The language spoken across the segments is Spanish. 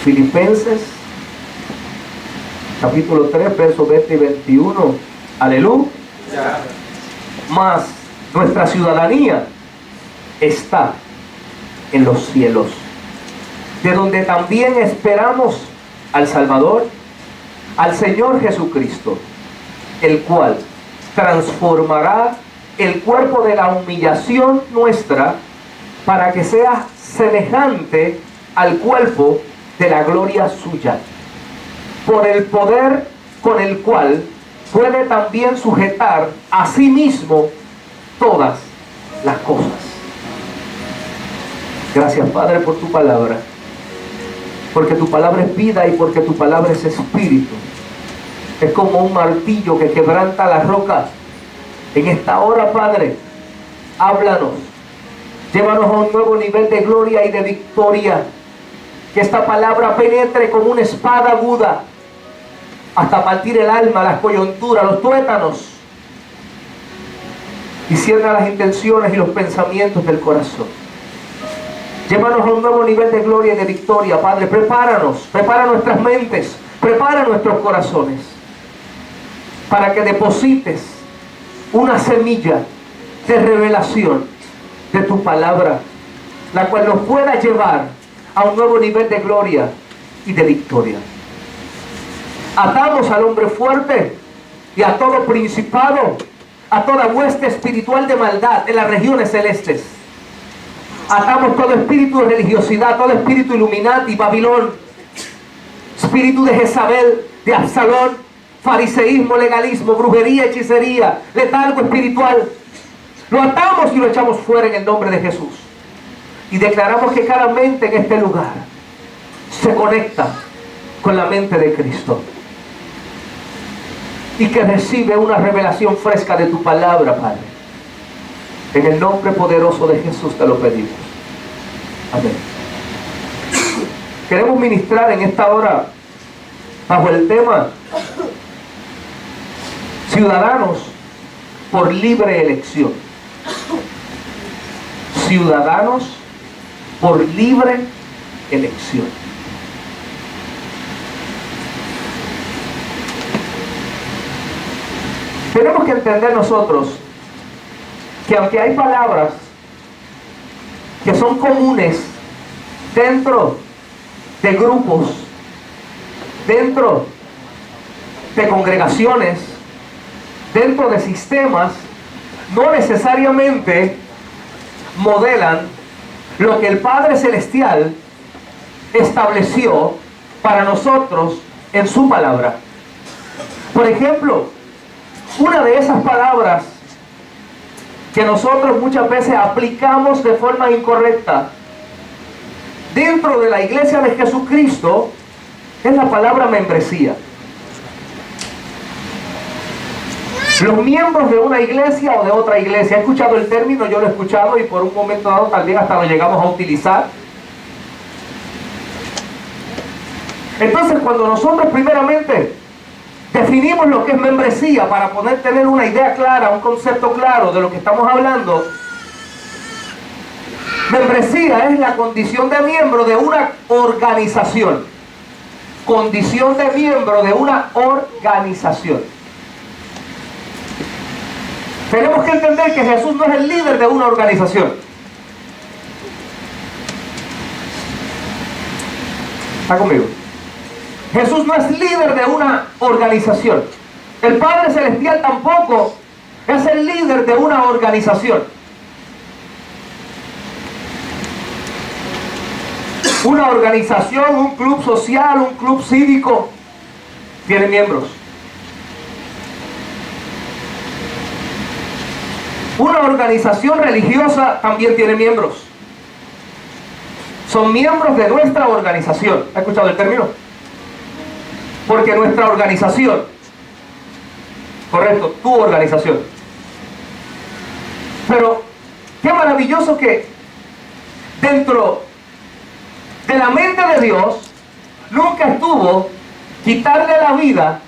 Filipenses capítulo 3, versos 20 y 21. Aleluya. Mas nuestra ciudadanía está en los cielos, de donde también esperamos al Salvador, al Señor Jesucristo, el cual transformará el cuerpo de la humillación nuestra para que sea semejante al cuerpo de la gloria suya, por el poder con el cual puede también sujetar a sí mismo todas las cosas. Gracias, Padre, por tu palabra, porque tu palabra es vida y porque tu palabra es espíritu. Es como un martillo que quebranta la roca. En esta hora, Padre, háblanos, llévanos a un nuevo nivel de gloria y de victoria. Que esta palabra penetre como una espada aguda hasta partir el alma, las coyunturas, los tuétanos, y cierra las intenciones y los pensamientos del corazón. Llévanos a un nuevo nivel de gloria y de victoria, Padre. Prepáranos, prepara nuestras mentes, prepara nuestros corazones, para que deposites una semilla de revelación de tu palabra, la cual nos pueda llevar a un nuevo nivel de gloria y de victoria. Atamos al hombre fuerte y a todo principado, a toda hueste espiritual de maldad en las regiones celestes. Atamos todo espíritu de religiosidad, todo espíritu Illuminati, Babilón, espíritu de Jezabel, de Absalón, fariseísmo, legalismo, brujería, hechicería, letargo espiritual. Lo atamos y lo echamos fuera en el nombre de Jesús. Y declaramos que cada mente en este lugar se conecta con la mente de Cristo, y que recibe una revelación fresca de tu palabra, Padre. En el nombre poderoso de Jesús te lo pedimos. Amén. Queremos ministrar en esta hora bajo el tema ciudadanos por libre elección. Ciudadanos por libre elección. Tenemos que entender nosotros que aunque hay palabras que son comunes dentro de grupos, dentro de congregaciones, dentro de sistemas, no necesariamente modelan lo que el Padre Celestial estableció para nosotros en su palabra. Por ejemplo, una de esas palabras que nosotros muchas veces aplicamos de forma incorrecta dentro de la iglesia de Jesucristo es la palabra membresía. Los miembros de una iglesia o de otra iglesia, ¿he escuchado el término? Yo lo he escuchado y por un momento dado tal vez hasta lo llegamos a utilizar. Entonces, cuando nosotros primeramente definimos lo que es membresía para poder tener una idea clara, un concepto claro de lo que estamos hablando, membresía es la condición de miembro de una organización. Condición de miembro de una organización. Tenemos que entender que Jesús no es el líder de una organización. ¿Está conmigo? Jesús no es líder de una organización. El Padre Celestial tampoco es el líder de una organización. Una organización, un club social, un club cívico, tiene miembros. Una organización religiosa también tiene miembros. Son miembros de nuestra organización. ¿Ha escuchado el término? Porque nuestra organización, correcto, tu organización. Pero qué maravilloso que dentro de la mente de Dios nunca estuvo quitarle la vida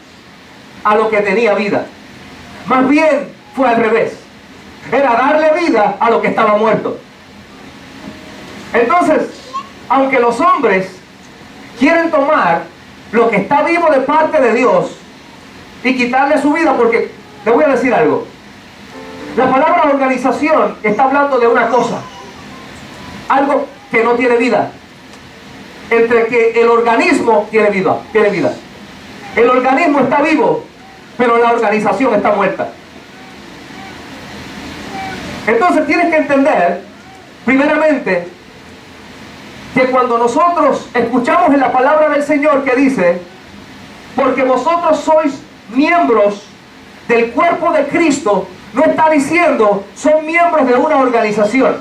a lo que tenía vida. Más bien fue al revés. Era darle vida a lo que estaba muerto. Entonces, aunque los hombres quieren tomar lo que está vivo de parte de Dios y quitarle su vida, porque le voy a decir algo. La palabra organización está hablando de una cosa, algo que no tiene vida, entre que el organismo tiene vida. El organismo está vivo, pero la organización está muerta. Entonces tienes que entender, primeramente, que cuando nosotros escuchamos en la palabra del Señor que dice, porque vosotros sois miembros del cuerpo de Cristo, no está diciendo son miembros de una organización.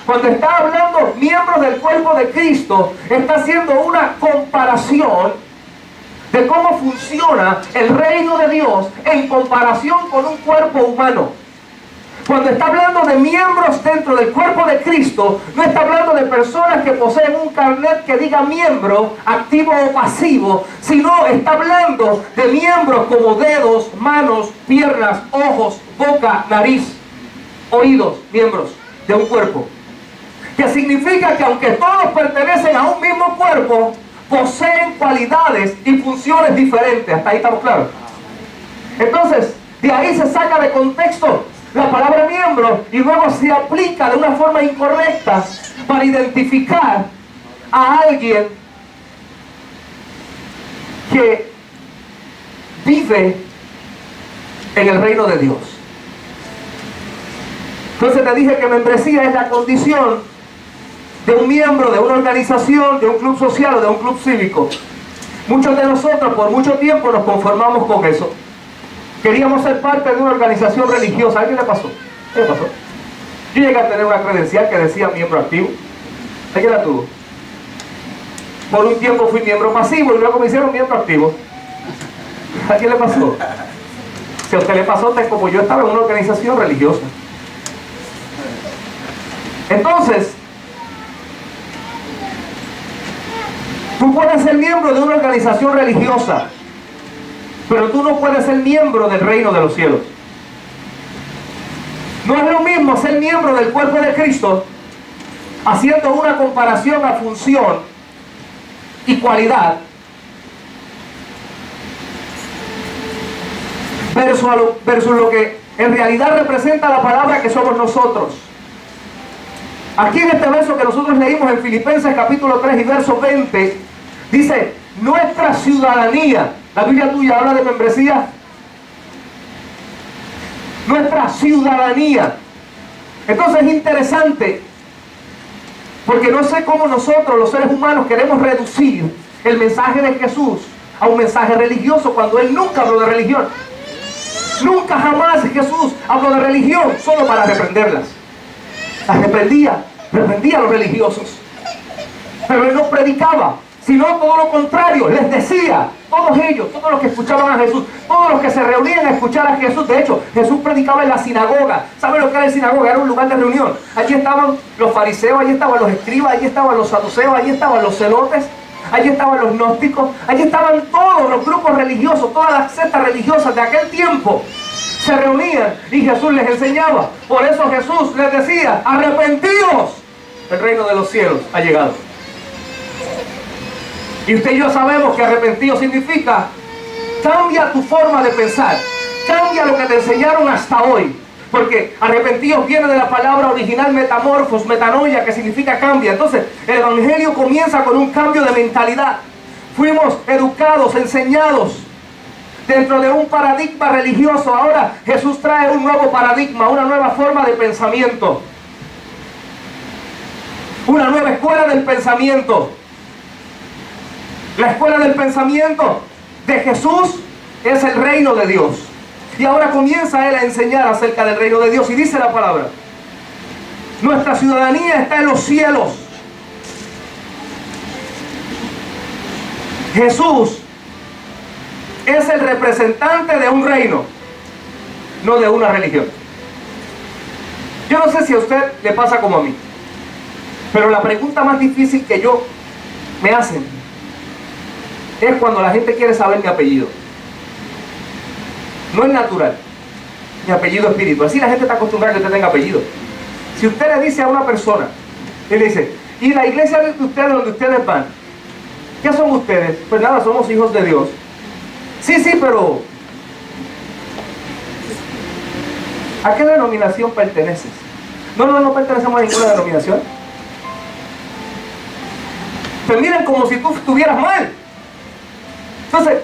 Cuando está hablando miembros del cuerpo de Cristo, está haciendo una comparación de cómo funciona el reino de Dios en comparación con un cuerpo humano. Cuando está hablando de miembros dentro del cuerpo de Cristo, no está hablando de personas que poseen un carnet que diga miembro, activo o pasivo, sino está hablando de miembros como dedos, manos, piernas, ojos, boca, nariz, oídos, miembros de un cuerpo. Que significa que aunque todos pertenecen a un mismo cuerpo, poseen cualidades y funciones diferentes. Hasta ahí estamos claros. Entonces, de ahí se saca de contexto la palabra miembro y luego se aplica de una forma incorrecta para identificar a alguien que vive en el reino de Dios. Entonces te dije que membresía es la condición de un miembro de una organización, de un club social o de un club cívico. Muchos de nosotros por mucho tiempo nos conformamos con eso. Queríamos ser parte de una organización religiosa. ¿A quién le pasó? ¿Qué le pasó? Yo llegué a tener una credencial que decía miembro activo. ¿A quién la tuvo? Por un tiempo fui miembro pasivo y luego me hicieron miembro activo. ¿A quién le pasó? Si a usted le pasó, como yo estaba en una organización religiosa. Entonces, tú puedes ser miembro de una organización religiosa, pero tú no puedes ser miembro del reino de los cielos. No es lo mismo ser miembro del cuerpo de Cristo, haciendo una comparación a función y cualidad, versus lo que en realidad representa la palabra que somos nosotros. Aquí en este verso que nosotros leímos en Filipenses capítulo 3 y verso 20, dice, nuestra ciudadanía. La Biblia tuya habla de membresía. Nuestra ciudadanía. Entonces es interesante, porque no sé cómo nosotros, los seres humanos, queremos reducir el mensaje de Jesús a un mensaje religioso cuando Él nunca habló de religión. Nunca jamás Jesús habló de religión solo para reprenderlas. Las reprendía a los religiosos. Pero Él no predicaba, sino todo lo contrario. Les decía, todos ellos, todos los que escuchaban a Jesús, todos los que se reunían a escuchar a Jesús. De hecho, Jesús predicaba en la sinagoga. ¿Saben lo que era la sinagoga? Era un lugar de reunión. Allí estaban los fariseos, allí estaban los escribas, allí estaban los saduceos, allí estaban los celotes, allí estaban los gnósticos, allí estaban todos los grupos religiosos, todas las sectas religiosas de aquel tiempo. Se reunían y Jesús les enseñaba. Por eso Jesús les decía, arrepentíos, el reino de los cielos ha llegado. Y usted y yo sabemos que arrepentido significa cambia tu forma de pensar, cambia lo que te enseñaron hasta hoy. Porque arrepentidos viene de la palabra original metamorfos, metanoia, que significa cambia. Entonces el evangelio comienza con un cambio de mentalidad. Fuimos educados, enseñados dentro de un paradigma religioso. Ahora Jesús trae un nuevo paradigma, una nueva forma de pensamiento, una nueva escuela del pensamiento. La escuela del pensamiento de Jesús es el reino de Dios. Y ahora comienza Él a enseñar acerca del reino de Dios. Y dice la palabra, nuestra ciudadanía está en los cielos. Jesús es el representante de un reino, no de una religión. Yo no sé si a usted le pasa como a mí, pero la pregunta más difícil que yo me hacen es cuando la gente quiere saber mi apellido. No es natural, mi apellido espiritual. Así la gente está acostumbrada a que usted tenga apellido. Si usted le dice a una persona, él le dice, ¿y la iglesia de ustedes donde ustedes van? ¿Qué son ustedes? Pues nada, somos hijos de Dios. Sí, pero ¿a qué denominación perteneces? No pertenecemos a ninguna denominación. Te miran como si tú estuvieras mal. Entonces,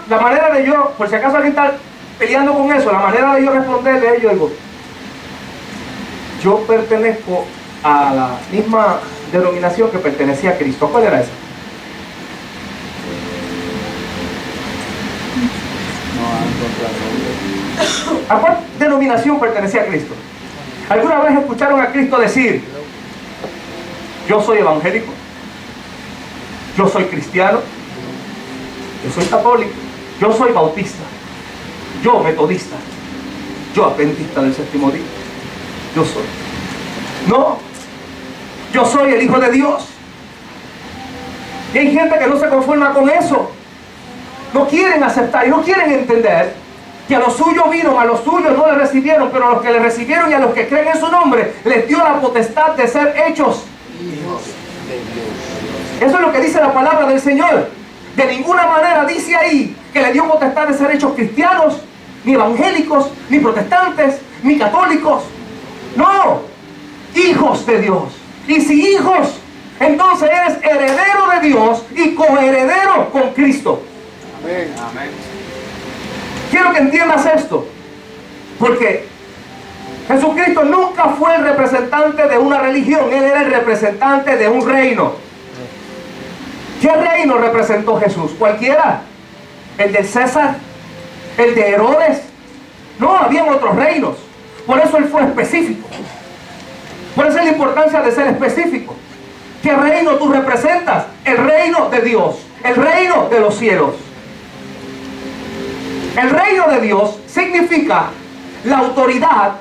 la manera de yo, por si acaso alguien está peleando con eso, la manera de yo responderle a ellos, digo, yo pertenezco a la misma denominación que pertenecía a Cristo. ¿Cuál era esa? ¿A cuál denominación pertenecía a Cristo? ¿Alguna vez escucharon a Cristo decir, yo soy evangélico, yo soy cristiano, yo soy católico, yo soy bautista, yo metodista, yo adventista del séptimo día? Yo soy. No, yo soy el Hijo de Dios. Y hay gente que no se conforma con eso. No quieren aceptar y no quieren entender que a los suyos vino, a los suyos no le recibieron, pero a los que le recibieron y a los que creen en su nombre, les dio la potestad de ser hechos hijos de Dios. Eso es lo que dice la palabra del Señor. De ninguna manera dice ahí que le dio potestad de ser hechos cristianos, ni evangélicos, ni protestantes, ni católicos. No, hijos de Dios. Y si hijos, entonces eres heredero de Dios y coheredero con Cristo. Amén. Amén. Quiero que entiendas esto, porque Jesucristo nunca fue el representante de una religión, Él era el representante de un reino. ¿Qué reino representó Jesús? ¿Cualquiera? ¿El de César? ¿El de Herodes? No, habían otros reinos. Por eso Él fue específico. Por eso es la importancia de ser específico. ¿Qué reino tú representas? El reino de Dios, el reino de los cielos. El reino de Dios significa la autoridad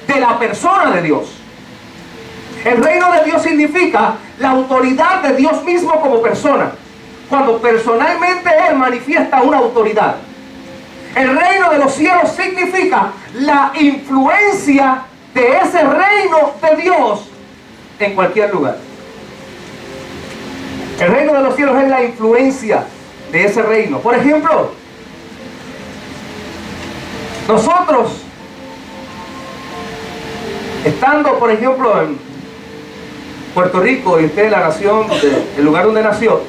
de la persona de Dios. El reino de Dios significa la autoridad de Dios mismo como persona, cuando personalmente Él manifiesta una autoridad. El reino de los cielos significa la influencia de ese reino de Dios en cualquier lugar. El reino de los cielos es la influencia de ese reino. Por ejemplo, nosotros, estando por ejemplo en Puerto Rico, y usted es la nación, el lugar donde nació,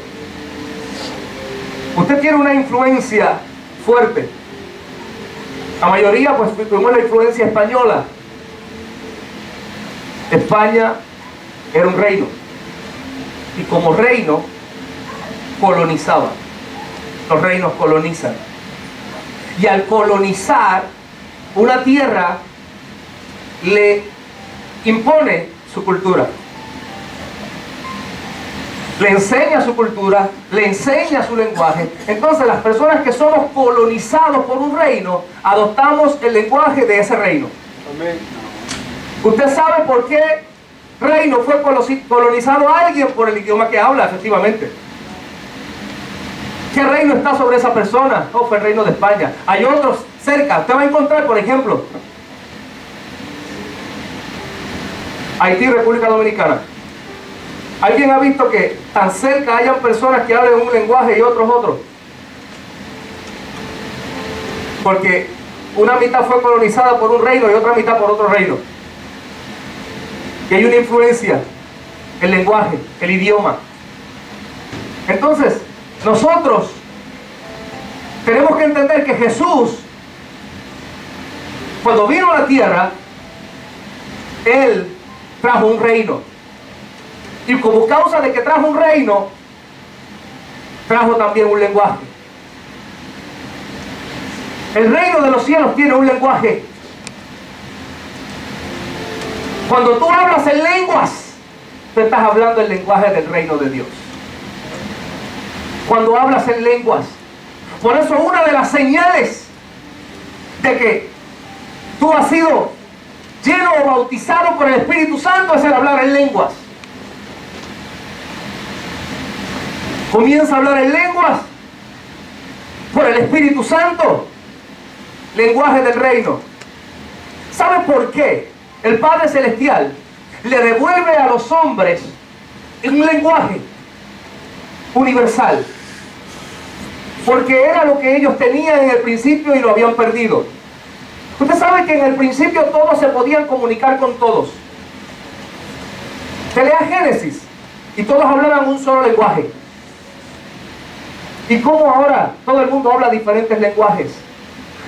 usted tiene una influencia fuerte. La mayoría pues tuvimos la influencia española. España era un reino, y como reino colonizaba. Los reinos colonizan, y al colonizar una tierra le impone su cultura, le enseña su cultura, le enseña su lenguaje. Entonces las personas que somos colonizados por un reino, adoptamos el lenguaje de ese reino. Amén. ¿Usted sabe por qué reino fue colonizado a alguien? Por el idioma que habla, efectivamente. ¿Qué reino está sobre esa persona? Oh, fue el reino de España. Hay otros cerca. Usted va a encontrar, por ejemplo, Haití, República Dominicana. ¿Alguien ha visto que tan cerca hayan personas que hablen un lenguaje y otros otro? Porque una mitad fue colonizada por un reino y otra mitad por otro reino. Y hay una influencia, el lenguaje, el idioma. Entonces, nosotros tenemos que entender que Jesús, cuando vino a la tierra, Él trajo un reino. Y como causa de que trajo un reino, trajo también un lenguaje. El reino de los cielos tiene un lenguaje. Cuando tú hablas en lenguas, tú estás hablando el lenguaje del reino de Dios. Cuando hablas en lenguas. Por eso una de las señales de que tú has sido lleno o bautizado por el Espíritu Santo es el hablar en lenguas. Comienza a hablar en lenguas por el Espíritu Santo, lenguaje del reino. ¿Sabe por qué el Padre Celestial le devuelve a los hombres un lenguaje? universal, porque era lo que ellos tenían en el principio y lo habían perdido. Usted sabe que en el principio todos se podían comunicar con todos. Se lea Génesis y todos hablaban un solo lenguaje. ¿Y cómo ahora todo el mundo habla diferentes lenguajes?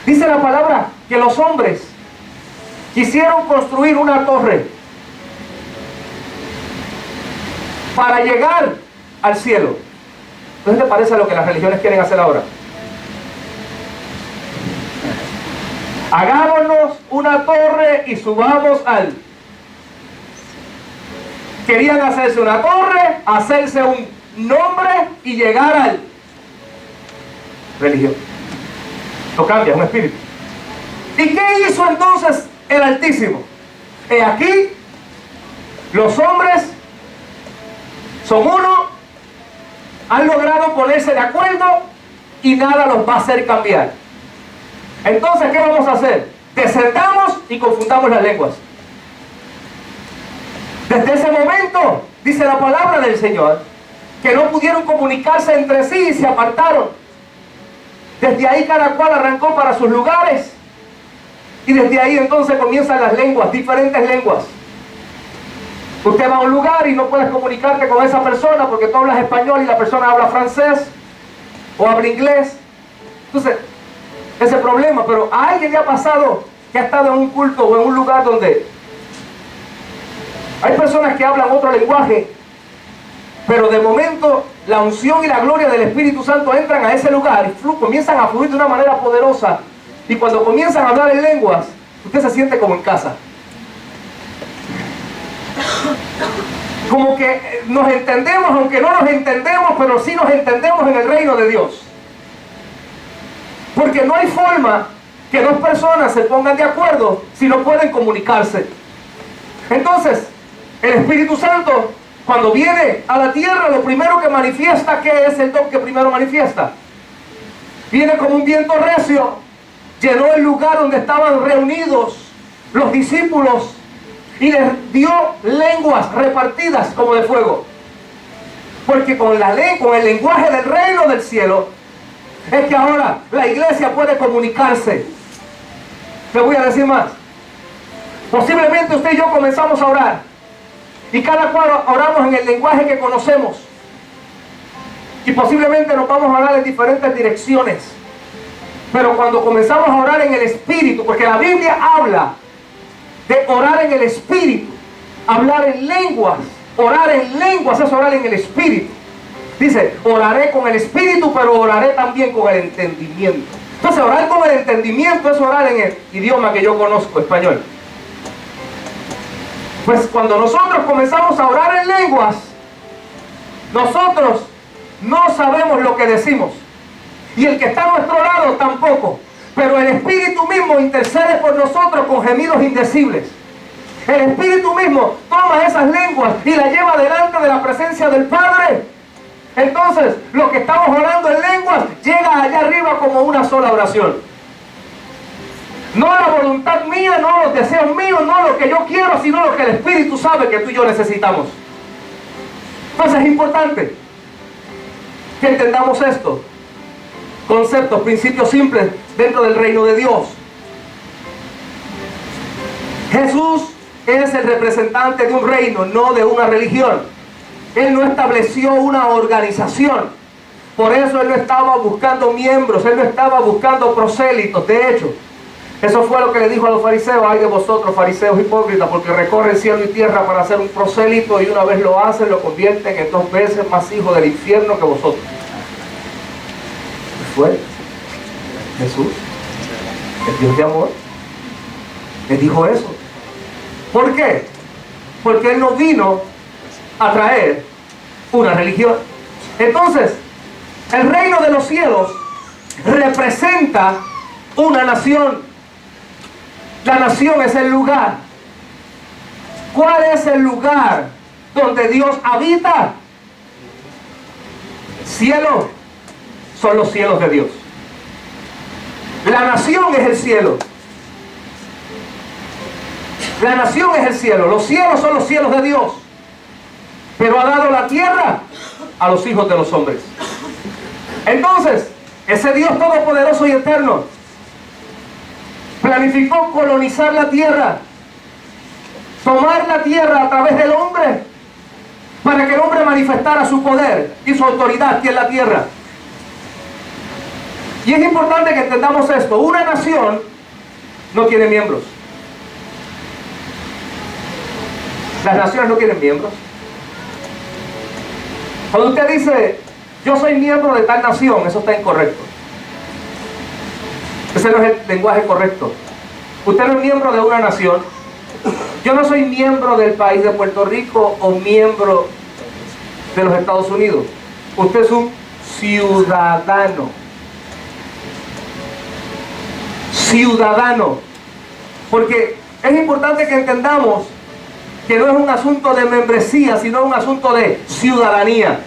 Dice la palabra que los hombres quisieron construir una torre para llegar al cielo. ¿No te parece a lo que las religiones quieren hacer ahora? Hagámonos una torre y subamos al... Querían hacerse una torre, hacerse un nombre y llegar al... religión. Lo cambia, es un espíritu. ¿Y qué hizo entonces el Altísimo? He aquí, los hombres son uno, han logrado ponerse de acuerdo y nada los va a hacer cambiar. Entonces, ¿qué vamos a hacer? Descendamos y confundamos las lenguas. Desde ese momento, dice la palabra del Señor, que no pudieron comunicarse entre sí y se apartaron. Desde ahí cada cual arrancó para sus lugares. Y desde ahí entonces comienzan las lenguas, diferentes lenguas. Usted va a un lugar y no puedes comunicarte con esa persona porque tú hablas español y la persona habla francés o habla inglés. Entonces, ese problema. Pero a alguien le ha pasado que ha estado en un culto o en un lugar donde hay personas que hablan otro lenguaje, pero de momento la unción y la gloria del Espíritu Santo entran a ese lugar y comienzan a fluir de una manera poderosa. Y cuando comienzan a hablar en lenguas, usted se siente como en casa. Como que nos entendemos, aunque no nos entendemos, pero sí nos entendemos en el reino de Dios. Porque no hay forma que dos personas se pongan de acuerdo si no pueden comunicarse. Entonces, el Espíritu Santo, cuando viene a la tierra, lo primero que manifiesta, ¿qué es el don que primero manifiesta? Viene como un viento recio, llenó el lugar donde estaban reunidos los discípulos y les dio lenguas repartidas como de fuego. Porque con el lenguaje del reino del cielo es que ahora la iglesia puede comunicarse. Te voy a decir más. Posiblemente usted y yo comenzamos a orar y cada cual oramos en el lenguaje que conocemos y posiblemente nos vamos a orar en diferentes direcciones. Pero cuando comenzamos a orar en el Espíritu, porque la Biblia habla de orar en el Espíritu, hablar en lenguas, orar en lenguas es orar en el Espíritu. Dice, oraré con el Espíritu, pero oraré también con el entendimiento. Entonces, orar con el entendimiento es orar en el idioma que yo conozco, español. Pues cuando nosotros comenzamos a orar en lenguas, nosotros no sabemos lo que decimos. Y el que está a nuestro lado tampoco. Pero el Espíritu mismo intercede por nosotros con gemidos indecibles. El Espíritu mismo toma esas lenguas y las lleva delante de la presencia del Padre. Entonces, lo que estamos orando en lenguas llega allá arriba como una sola oración. No la voluntad mía, no los deseos míos, no lo que yo quiero, sino lo que el Espíritu sabe que tú y yo necesitamos. Entonces es importante que entendamos esto. Conceptos, principios simples dentro del reino de Dios. Jesús es el representante de un reino, no de una religión. Él no estableció una organización. Por eso Él no estaba buscando miembros, Él no estaba buscando prosélitos. De hecho, eso fue lo que le dijo a los fariseos: ay de vosotros, fariseos hipócritas, porque recorren cielo y tierra para hacer un prosélito, y una vez lo hacen, lo convierten en 2 veces más hijos del infierno que vosotros. Fue Jesús, el Dios de amor, les dijo eso. ¿Por qué? Porque Él no vino a traer una religión. Entonces, el reino de los cielos representa una nación. La nación es el lugar. ¿Cuál es el lugar donde Dios habita? Cielo. Son los cielos de Dios. La nación es el cielo. La nación es el cielo. Los cielos son los cielos de Dios. pero ha dado la tierra a los hijos de los hombres. Entonces, ese Dios todopoderoso y eterno planificó colonizar la tierra, tomar la tierra a través del hombre, para que el hombre manifestara su poder y su autoridad aquí en la tierra. Y es importante que entendamos esto: una nación no tiene miembros. Las naciones no tienen miembros. Cuando usted dice, yo soy miembro de tal nación, eso está incorrecto. Ese no es el lenguaje correcto. Usted no es miembro de una nación. Yo no soy miembro del país de Puerto Rico o miembro de los Estados Unidos. Usted es un ciudadano. Ciudadano. Porque es importante que entendamos que no es un asunto de membresía, sino un asunto de ciudadanía.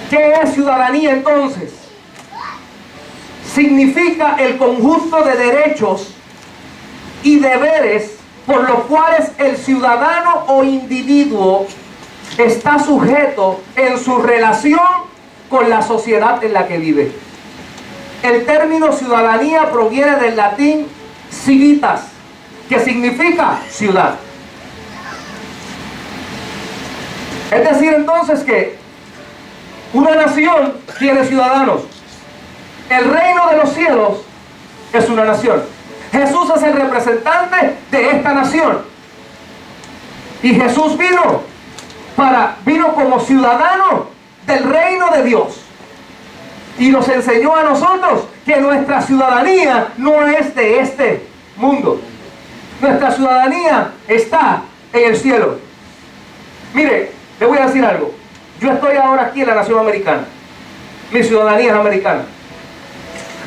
¿Qué es ciudadanía entonces? Significa el conjunto de derechos y deberes por los cuales el ciudadano o individuo está sujeto en su relación con la sociedad en la que vive. El término ciudadanía proviene del latín civitas, que significa ciudad. Es decir, entonces, que una nación tiene ciudadanos. El reino de los cielos es una nación. Jesús es el representante de esta nación. Y Jesús vino como ciudadano del reino de Dios. Y nos enseñó a nosotros que nuestra ciudadanía no es de este mundo. Nuestra ciudadanía está en el cielo. Mire, le voy a decir algo. Yo estoy ahora aquí en la nación americana. Mi ciudadanía es americana.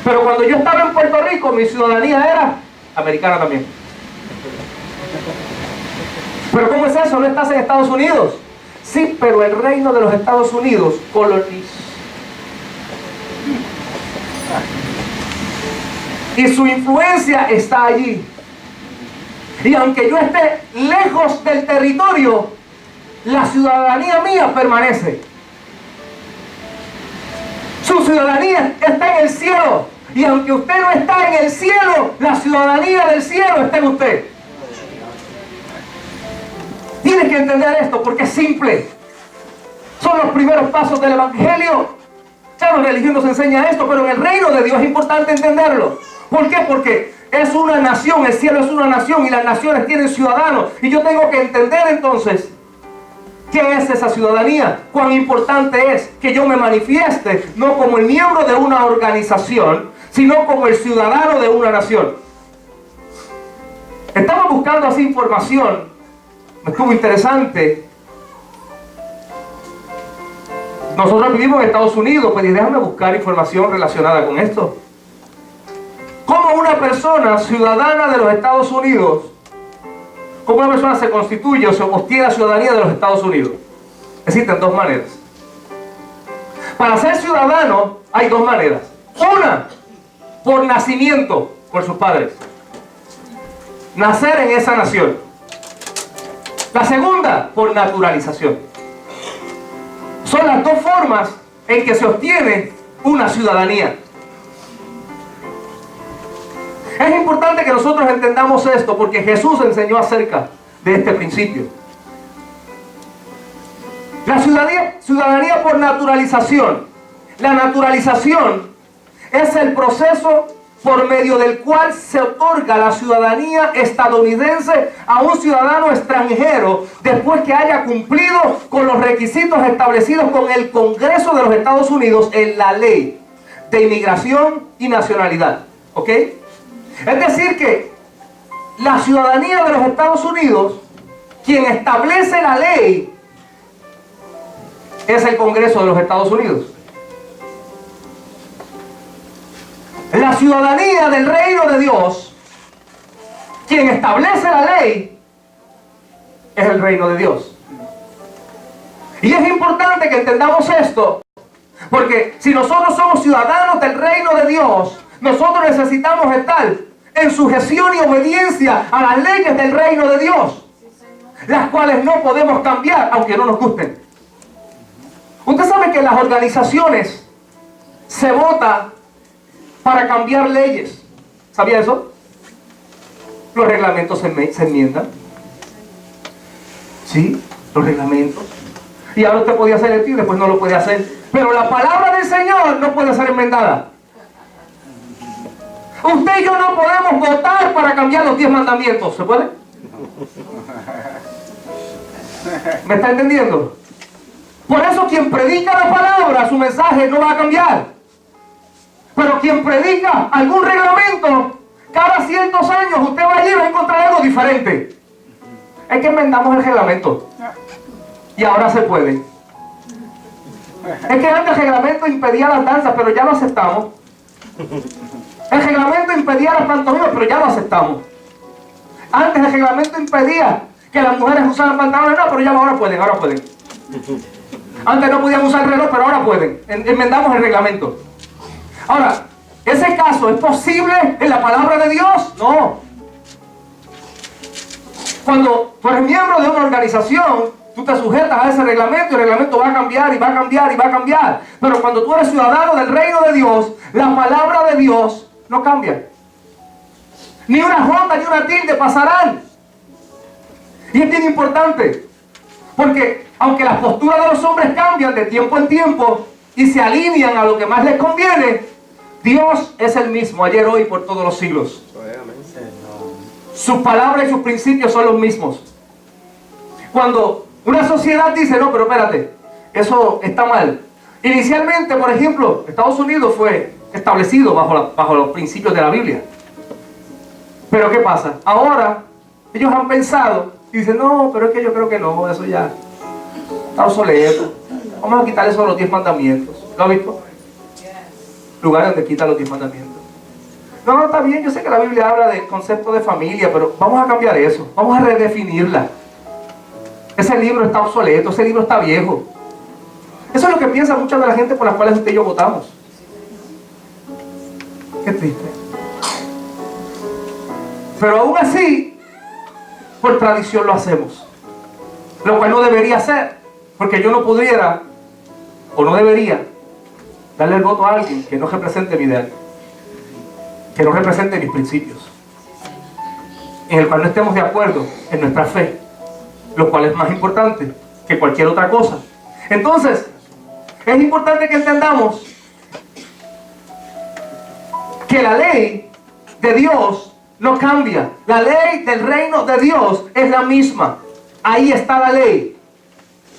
Pero cuando yo estaba en Puerto Rico, mi ciudadanía era americana también. ¿Pero cómo es eso? ¿No estás en Estados Unidos? Sí, pero el reino de los Estados Unidos colonizó. Y su influencia está allí. Y aunque yo esté lejos del territorio, la ciudadanía mía permanece. Su ciudadanía está en el cielo. Y aunque usted no está en el cielo, la ciudadanía del cielo está en usted. Tienes que entender esto porque es simple. Son los primeros pasos del evangelio. Ya la religión nos enseña esto, pero en el reino de Dios es importante entenderlo. ¿Por qué? Porque es una nación, el cielo es una nación y las naciones tienen ciudadanos. Y yo tengo que entender entonces ¿qué es esa ciudadanía? Cuán importante es que yo me manifieste, no como el miembro de una organización, sino como el ciudadano de una nación. Estaba buscando así información, me estuvo interesante. Nosotros vivimos en Estados Unidos, pues déjame buscar información relacionada con esto. ¿Cómo una persona ciudadana de los Estados Unidos, cómo una persona se constituye o se obtiene la ciudadanía de los Estados Unidos? Existen dos maneras. Para ser ciudadano hay dos maneras. Una, por nacimiento, por sus padres. Nacer en esa nación. La segunda, por naturalización. Son las dos formas en que se obtiene una ciudadanía. Es importante que nosotros entendamos esto porque Jesús enseñó acerca de este principio. La ciudadanía por naturalización. La naturalización es el proceso por medio del cual se otorga la ciudadanía estadounidense a un ciudadano extranjero después que haya cumplido con los requisitos establecidos con el Congreso de los Estados Unidos en la ley de inmigración y nacionalidad. ¿Ok? Es decir que la ciudadanía de los Estados Unidos, quien establece la ley, es el Congreso de los Estados Unidos. La ciudadanía del reino de Dios, quien establece la ley, es el reino de Dios. Y es importante que entendamos esto, porque si nosotros somos ciudadanos del reino de Dios, nosotros necesitamos estar en sujeción y obediencia a las leyes del reino de Dios. las cuales no podemos cambiar, aunque no nos gusten. Usted sabe que en las organizaciones se vota para cambiar leyes. ¿Sabía eso? Los reglamentos se enmiendan. Sí, los reglamentos. Y ahora usted podía hacer esto y después no lo puede hacer. Pero la palabra del Señor no puede ser enmendada. Usted y yo no podemos votar para cambiar los 10 mandamientos. ¿Se puede? ¿Me está entendiendo? Por eso quien predica la palabra, su mensaje no va a cambiar. Pero quien predica algún reglamento, cada ciertos años usted va allí y va a encontrar algo diferente. Es que enmendamos el reglamento. Y ahora se puede. Es que antes el reglamento impedía las danzas, pero ya lo aceptamos. El reglamento impedía las pantomimas, pero ya lo aceptamos. Antes el reglamento impedía que las mujeres usaran pantalones, no, pero ya ahora pueden. Antes no podían usar reloj, pero ahora pueden. Enmendamos el reglamento. Ahora, ¿ese caso es posible en la palabra de Dios? No. Cuando tú eres miembro de una organización, tú te sujetas a ese reglamento y el reglamento va a cambiar y va a cambiar y va a cambiar. Pero cuando tú eres ciudadano del reino de Dios, la palabra de Dios no cambia. Ni una jota ni una tilde pasarán. Y es bien importante, porque aunque las posturas de los hombres cambian de tiempo en tiempo y se alinean a lo que más les conviene, Dios es el mismo, ayer, hoy, por todos los siglos. Sus palabras y sus principios son los mismos. Cuando una sociedad dice, no, pero espérate, eso está mal. Inicialmente, por ejemplo, Estados Unidos fue establecido bajo los principios de la Biblia. Pero ¿qué pasa? Ahora, ellos han pensado y dicen, no, pero es que yo creo que no, eso ya está obsoleto. Vamos a quitar eso de los 10 mandamientos. ¿Lo has visto? Lugares donde quitan los 10 mandamientos. No, está bien, yo sé que la Biblia habla del concepto de familia, pero vamos a cambiar eso, vamos a redefinirla. Ese libro está obsoleto, ese libro está viejo. Eso es lo que piensa mucha de la gente por las cuales usted y yo votamos. Qué triste. Pero aún así, por tradición lo hacemos. Lo cual no debería ser, porque yo no pudiera, o no debería, darle el voto a alguien que no represente mi ideal, que no represente mis principios, en el cual no estemos de acuerdo en nuestra fe, lo cual es más importante que cualquier otra cosa. Entonces, es importante que entendamos que la ley de Dios no cambia. La ley del reino de Dios es la misma. Ahí está la ley.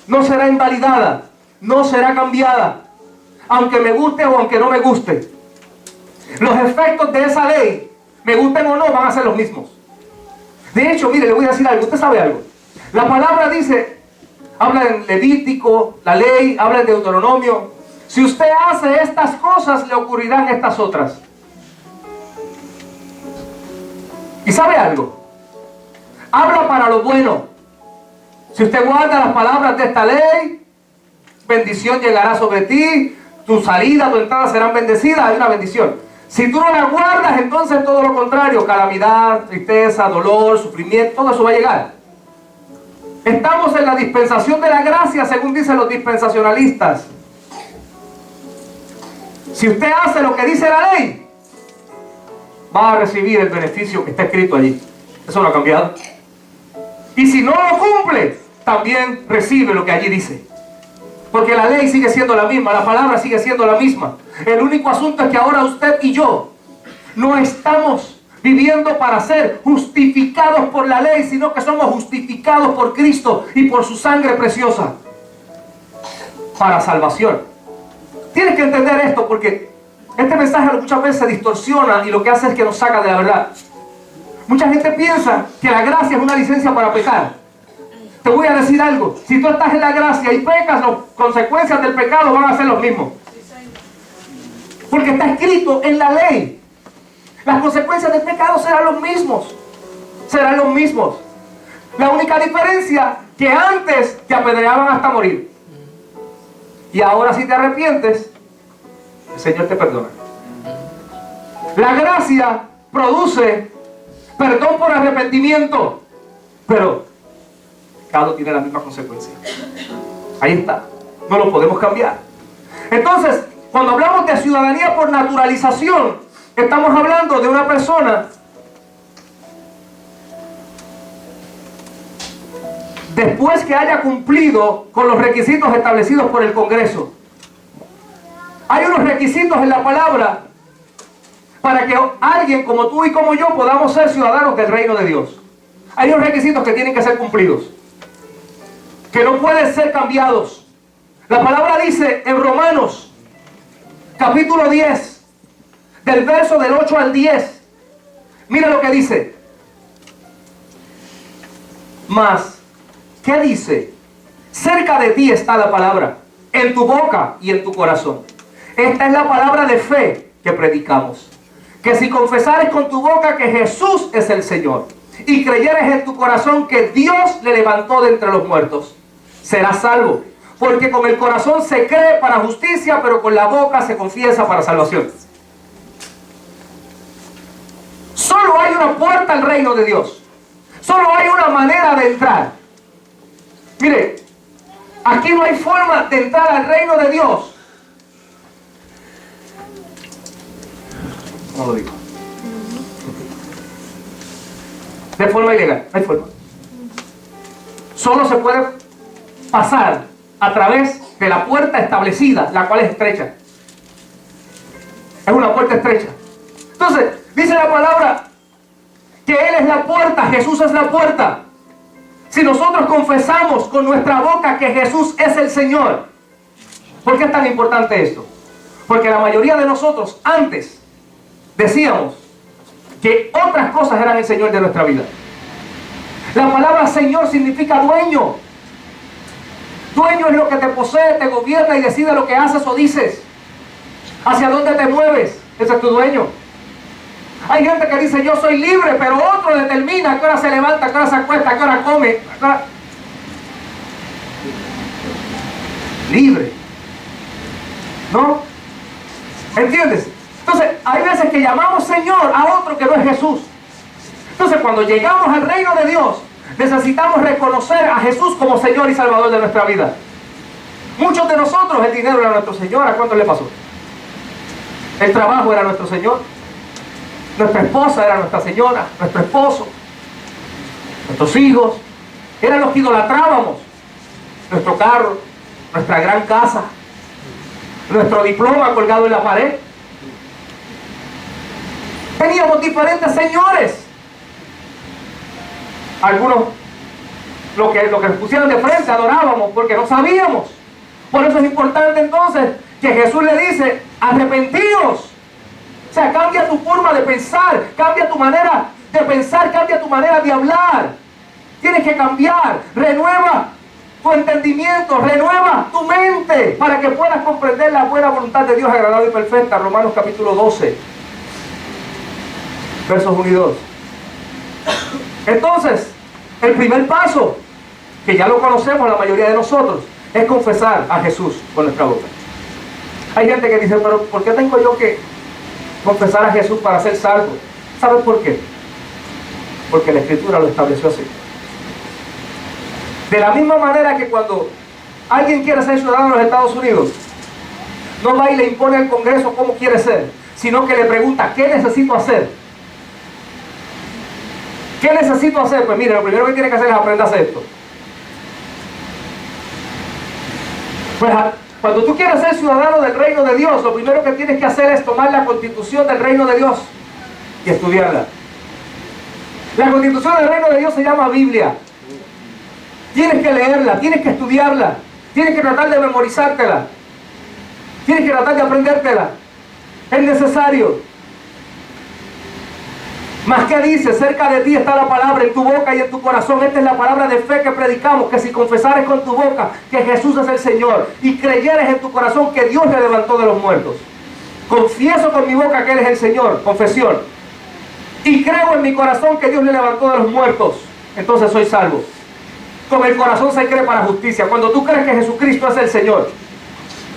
No será invalidada, no será cambiada, aunque me guste o aunque no me guste. Los efectos de esa ley, me gusten o no, van a ser los mismos. De hecho, mire, le voy a decir algo. Usted sabe algo. La palabra dice, habla en Levítico, la ley, habla en Deuteronomio. Si usted hace estas cosas, le ocurrirán estas otras. ¿Y sabe algo? Habla para lo bueno. Si usted guarda las palabras de esta ley, bendición llegará sobre ti, tu salida, tu entrada serán bendecidas, hay una bendición. Si tú no la guardas, entonces todo lo contrario, calamidad, tristeza, dolor, sufrimiento, todo eso va a llegar. Estamos en la dispensación de la gracia, según dicen los dispensacionalistas. Si usted hace lo que dice la ley, va a recibir el beneficio que está escrito allí. Eso no ha cambiado. Y si no lo cumple, también recibe lo que allí dice. Porque la ley sigue siendo la misma, la palabra sigue siendo la misma. El único asunto es que ahora usted y yo no estamos viviendo para ser justificados por la ley, sino que somos justificados por Cristo y por su sangre preciosa para salvación. Tienes que entender esto, porque este mensaje muchas veces se distorsiona y lo que hace es que nos saca de la verdad. Mucha gente piensa que la gracia es una licencia para pecar. Te voy a decir algo: si tú estás en la gracia y pecas, las consecuencias del pecado van a ser los mismos, porque está escrito en la ley. Las consecuencias del pecado serán los mismos. Serán los mismos. La única diferencia, que antes te apedreaban hasta morir, y ahora si te arrepientes, el Señor te perdona. La gracia produce perdón por arrepentimiento, pero pecado tiene la misma consecuencia. Ahí está. No lo podemos cambiar. Entonces, cuando hablamos de ciudadanía por naturalización, estamos hablando de una persona después que haya cumplido con los requisitos establecidos por el Congreso. Hay unos requisitos en la palabra para que alguien como tú y como yo podamos ser ciudadanos del reino de Dios. Hay unos requisitos que tienen que ser cumplidos, que no pueden ser cambiados. La palabra dice en Romanos, capítulo 10, del verso del 8 al 10. Mira lo que dice. Mas, ¿qué dice? Cerca de ti está la palabra, en tu boca y en tu corazón. Esta es la palabra de fe que predicamos. Que si confesares con tu boca que Jesús es el Señor y creyeres en tu corazón que Dios le levantó de entre los muertos, serás salvo. Porque con el corazón se cree para justicia, pero con la boca se confiesa para salvación. Solo hay una puerta al reino de Dios. Solo hay una manera de entrar. Mire, aquí no hay forma de entrar al reino de Dios. No lo digo. De forma ilegal, no hay forma. Solo se puede pasar a través de la puerta establecida, la cual es estrecha. Es una puerta estrecha. Entonces, dice la palabra que Él es la puerta, Jesús es la puerta. Si nosotros confesamos con nuestra boca que Jesús es el Señor, ¿por qué es tan importante esto? Porque la mayoría de nosotros antes decíamos que otras cosas eran el Señor de nuestra vida. La palabra Señor significa dueño. Dueño es lo que te posee, te gobierna y decide lo que haces o dices. Hacia dónde te mueves, ese es tu dueño. Hay gente que dice yo soy libre, pero otro determina a qué hora se levanta, a qué hora se acuesta, a qué hora come. ¿A qué hora? Libre. ¿No? ¿Entiendes? Entonces, hay veces que llamamos Señor a otro que no es Jesús. Entonces, cuando llegamos al reino de Dios, necesitamos reconocer a Jesús como Señor y Salvador de nuestra vida. Muchos de nosotros, el dinero era nuestro Señor. ¿A cuánto le pasó? El trabajo era nuestro Señor. Nuestra esposa era nuestra señora, nuestro esposo, nuestros hijos, eran los que idolatrábamos. Nuestro carro, nuestra gran casa, nuestro diploma colgado en la pared. Teníamos diferentes señores. Algunos lo que pusieron de frente adorábamos porque no sabíamos. Por eso es importante entonces que Jesús le dice, arrepentíos. O sea, cambia tu forma de pensar, cambia tu manera de pensar, cambia tu manera de hablar. Tienes que cambiar, renueva tu entendimiento, renueva tu mente para que puedas comprender la buena voluntad de Dios agradable y perfecta. Romanos capítulo 12, versos 1 y 2. Entonces, el primer paso, que ya lo conocemos la mayoría de nosotros, es confesar a Jesús con nuestra boca. Hay gente que dice, pero ¿por qué tengo yo que confesar a Jesús para ser salvo? ¿Sabes por qué? Porque la Escritura lo estableció así. De la misma manera que cuando alguien quiere ser ciudadano de los Estados Unidos, no va y le impone al Congreso cómo quiere ser, sino que le pregunta, ¿qué necesito hacer? ¿Qué necesito hacer? Pues mire, lo primero que tiene que hacer es aprender a hacer esto. Pues cuando tú quieres ser ciudadano del reino de Dios, lo primero que tienes que hacer es tomar la Constitución del reino de Dios y estudiarla. La Constitución del reino de Dios se llama Biblia. Tienes que leerla, tienes que estudiarla, tienes que tratar de memorizártela, tienes que tratar de aprendértela. Es necesario. Más que dice, cerca de ti está la palabra, en tu boca y en tu corazón. Esta es la palabra de fe que predicamos, que si confesares con tu boca que Jesús es el Señor y creyeres en tu corazón que Dios le levantó de los muertos. Confieso con mi boca que Él es el Señor, confesión. Y creo en mi corazón que Dios le levantó de los muertos, entonces soy salvo. Con el corazón se cree para justicia. Cuando tú crees que Jesucristo es el Señor,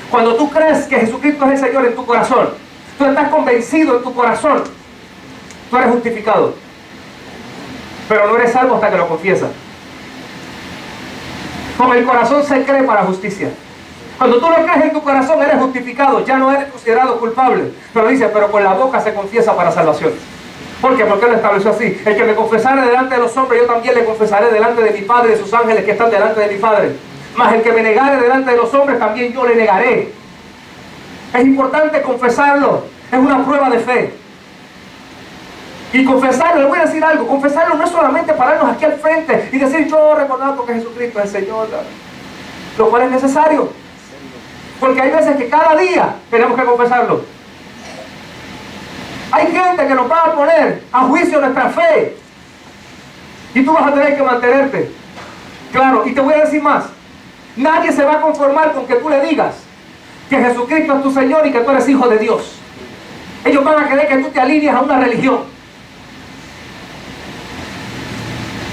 cuando tú crees que Jesucristo es el Señor en tu corazón, tú estás convencido en tu corazón, tú eres justificado. Pero no eres salvo hasta que lo confiesas. Con el corazón se cree para justicia. Cuando tú lo crees en tu corazón, eres justificado, ya no eres considerado culpable. Pero dice, pero con la boca se confiesa para salvación. ¿Por qué? Porque lo estableció así. El que me confesare delante de los hombres, yo también le confesaré delante de mi Padre y de sus ángeles que están delante de mi Padre. Mas el que me negare delante de los hombres, también yo le negaré. Es importante confesarlo. Es una prueba de fe. Y confesarlo, le voy a decir algo, confesarlo no es solamente pararnos aquí al frente y decir yo reconozco que Jesucristo es el Señor, lo cual es necesario. Porque hay veces que cada día tenemos que confesarlo. Hay gente que nos va a poner a juicio nuestra fe. Y tú vas a tener que mantenerte. Claro, y te voy a decir más. Nadie se va a conformar con que tú le digas que Jesucristo es tu Señor y que tú eres hijo de Dios. Ellos van a querer que tú te alinees a una religión.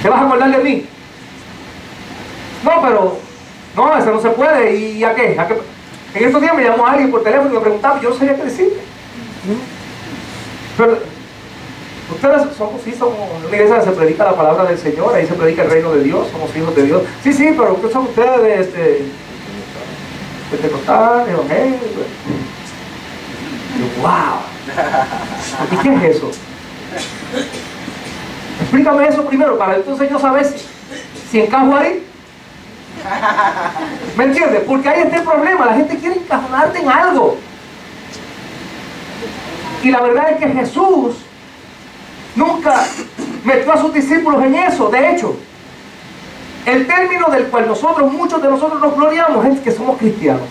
¿Te vas a acordar de mí? No, pero no, eso no se puede. ¿Y a qué? En estos días me llamó alguien por teléfono y me preguntaba, yo no sabía qué decirle. Pero ustedes somos en una iglesia se predica la palabra del Señor, ahí se predica el reino de Dios, somos hijos de Dios. Sí, pero ¿qué son ustedes? Pentecostales, evangélicos. ¡Wow! ¿Y qué es eso? Explícame eso primero, para entonces yo saber si encajo ahí. ¿Me entiendes? Porque ahí está el problema, la gente quiere encajonarte en algo. Y la verdad es que Jesús nunca metió a sus discípulos en eso. De hecho, el término del cual muchos de nosotros nos gloriamos es que somos cristianos.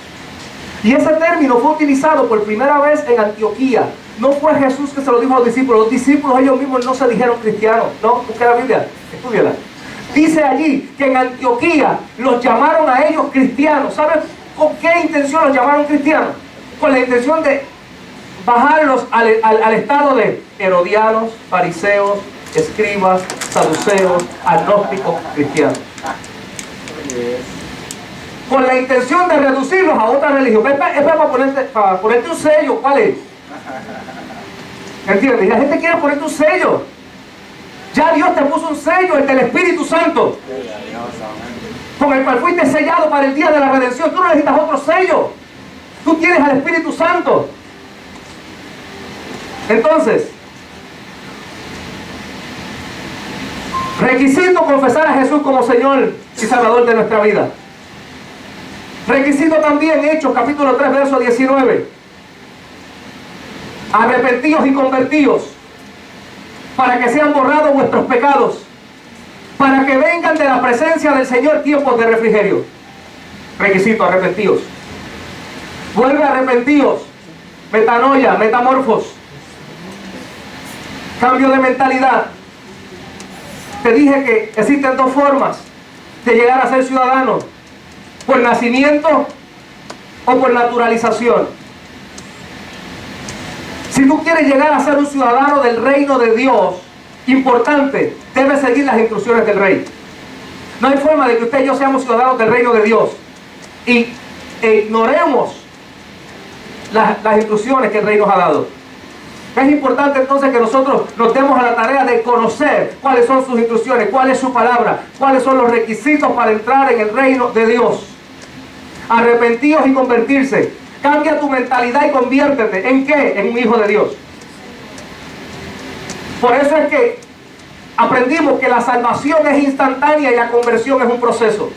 Y ese término fue utilizado por primera vez en Antioquía. No fue Jesús que se lo dijo a los discípulos ellos mismos no se dijeron cristianos. No, busca la Biblia, estúdiala. Dice allí que en Antioquía los llamaron a ellos cristianos. ¿Saben con qué intención los llamaron cristianos? Con la intención de bajarlos al estado de herodianos, fariseos, escribas, saduceos, agnósticos, cristianos. Con la intención de reducirlos a otra religión. Es para ponerte un sello. ¿Cuál es? ¿Entiendes? Y la gente quiere ponerte un sello. Ya Dios te puso un sello, el del Espíritu Santo, con el cual fuiste sellado para el día de la redención. Tú no necesitas otro sello. Tú tienes al Espíritu Santo. Entonces, requisito confesar a Jesús como Señor y Salvador de nuestra vida. Requisito también, Hechos capítulo 3, verso 19. Arrepentíos y convertíos, para que sean borrados vuestros pecados, para que vengan de la presencia del Señor tiempos de refrigerio. Requisito, arrepentíos. Vuelve a arrepentíos. Metanoia, metamorfos. Cambio de mentalidad. Te dije que existen dos formas de llegar a ser ciudadano: por nacimiento o por naturalización. Si tú quieres llegar a ser un ciudadano del reino de Dios, importante, debes seguir las instrucciones del rey. No hay forma de que usted y yo seamos ciudadanos del reino de Dios e ignoremos las instrucciones que el rey nos ha dado. Es importante entonces que nosotros nos demos a la tarea de conocer cuáles son sus instrucciones, cuál es su palabra, cuáles son los requisitos para entrar en el reino de Dios. Arrepentíos y convertirse. Cambia tu mentalidad y conviértete. ¿En qué? En un hijo de Dios. Por eso es que aprendimos que la salvación es instantánea y la conversión es un proceso.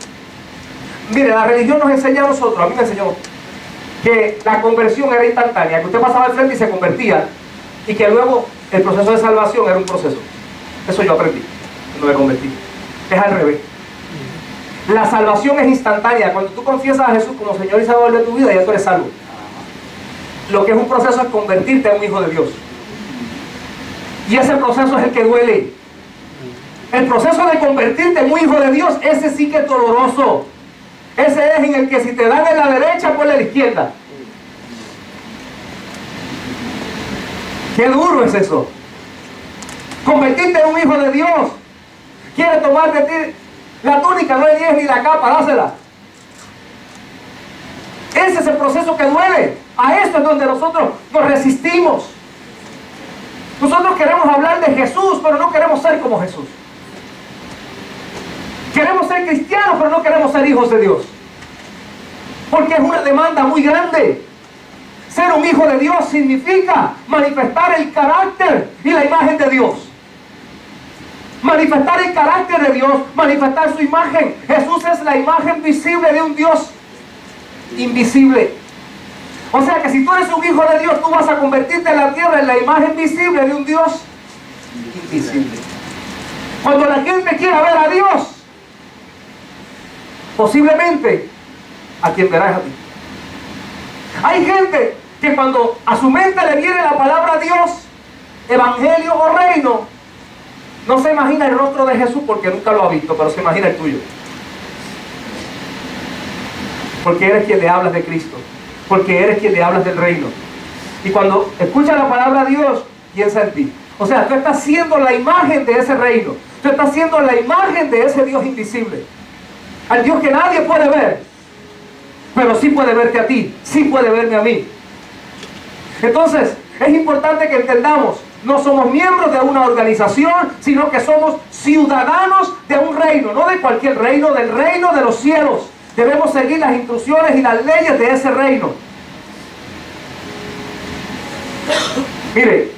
Mire, la religión nos enseña a nosotros, a mí me enseñó, que la conversión era instantánea, que usted pasaba al frente y se convertía, y que luego el proceso de salvación era un proceso. Eso yo aprendí, no me convertí. Es al revés. La salvación es instantánea. Cuando tú confiesas a Jesús como Señor y Salvador de tu vida, ya tú eres salvo. Lo que es un proceso es convertirte en un hijo de Dios. Y ese proceso es el que duele. El proceso de convertirte en un hijo de Dios, ese sí que es doloroso. Ese es en el que si te dan en la derecha, ponle a la izquierda. Qué duro es eso. Convertirte en un hijo de Dios. Quiere tomar de ti la túnica, no le niegues ni la capa, dásela. Ese es el proceso que duele. A esto es donde nosotros nos resistimos. Nosotros queremos hablar de Jesús, pero no queremos ser como Jesús. Queremos ser cristianos, pero no queremos ser hijos de Dios. Porque es una demanda muy grande. Ser un hijo de Dios significa manifestar el carácter y la imagen de Dios. Manifestar el carácter de Dios, manifestar su imagen. Jesús es la imagen visible de un Dios invisible. O sea que si tú eres un hijo de Dios, tú vas a convertirte en la tierra en la imagen visible de un Dios invisible. Cuando la gente quiera ver a Dios, posiblemente a quien verás a ti. Hay gente que cuando a su mente le viene la palabra Dios, evangelio o reino, no se imagina el rostro de Jesús porque nunca lo ha visto, pero se imagina el tuyo. Porque eres quien le hablas de Cristo. Porque eres quien le hablas del reino. Y cuando escucha la palabra Dios, piensa en ti. O sea, tú estás siendo la imagen de ese reino. Tú estás siendo la imagen de ese Dios invisible. Al Dios que nadie puede ver. Pero sí puede verte a ti. Sí puede verme a mí. Entonces, es importante que entendamos. No somos miembros de una organización, sino que somos ciudadanos de un reino. No de cualquier reino, del reino de los cielos. Debemos seguir las instrucciones y las leyes de ese reino. Mire,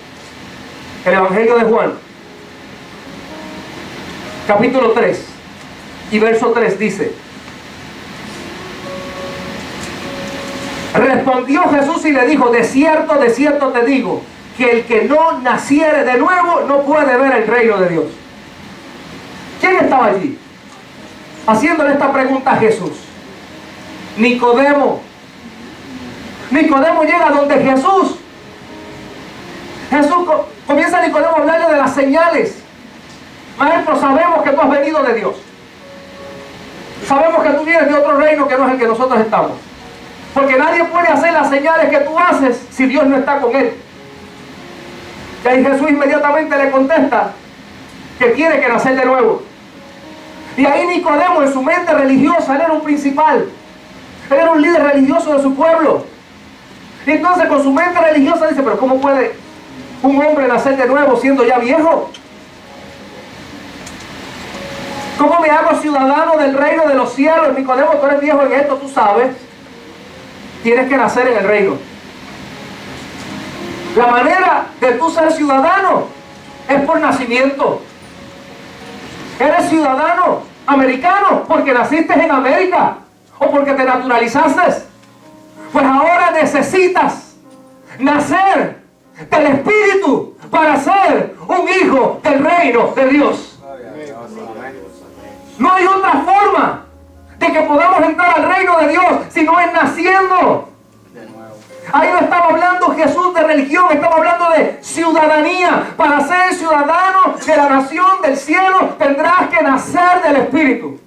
el Evangelio de Juan, capítulo 3 y verso 3 dice: respondió Jesús y le dijo, de cierto te digo, que el que no naciere de nuevo no puede ver el reino de Dios. ¿Quién estaba allí haciéndole esta pregunta a Jesús? Nicodemo. Nicodemo llega donde Jesús. Comienza Nicodemo a hablarle de las señales. Maestro, sabemos que tú has venido de Dios. Sabemos que tú vienes de otro reino que no es el que nosotros estamos. Porque nadie puede hacer las señales que tú haces si Dios no está con él. Y ahí Jesús inmediatamente le contesta que tiene que nacer de nuevo. Y ahí Nicodemo, en su mente religiosa, él era un principal. Él era un líder religioso de su pueblo. Y entonces con su mente religiosa dice, pero ¿cómo puede un hombre nacer de nuevo siendo ya viejo? ¿Cómo me hago ciudadano del reino de los cielos? Nicodemo, tú eres viejo en esto, tú sabes. Tienes que nacer en el reino. La manera de tú ser ciudadano es por nacimiento. Eres ciudadano americano porque naciste en América o porque te naturalizaste. Pues ahora necesitas nacer del Espíritu para ser un hijo del reino de Dios. No hay otra forma de que podamos entrar al reino de Dios si no es naciendo. Ahí no estaba hablando Jesús de religión, estaba hablando de ciudadanía. Para ser ciudadano de la nación del cielo tendrás que nacer del Espíritu.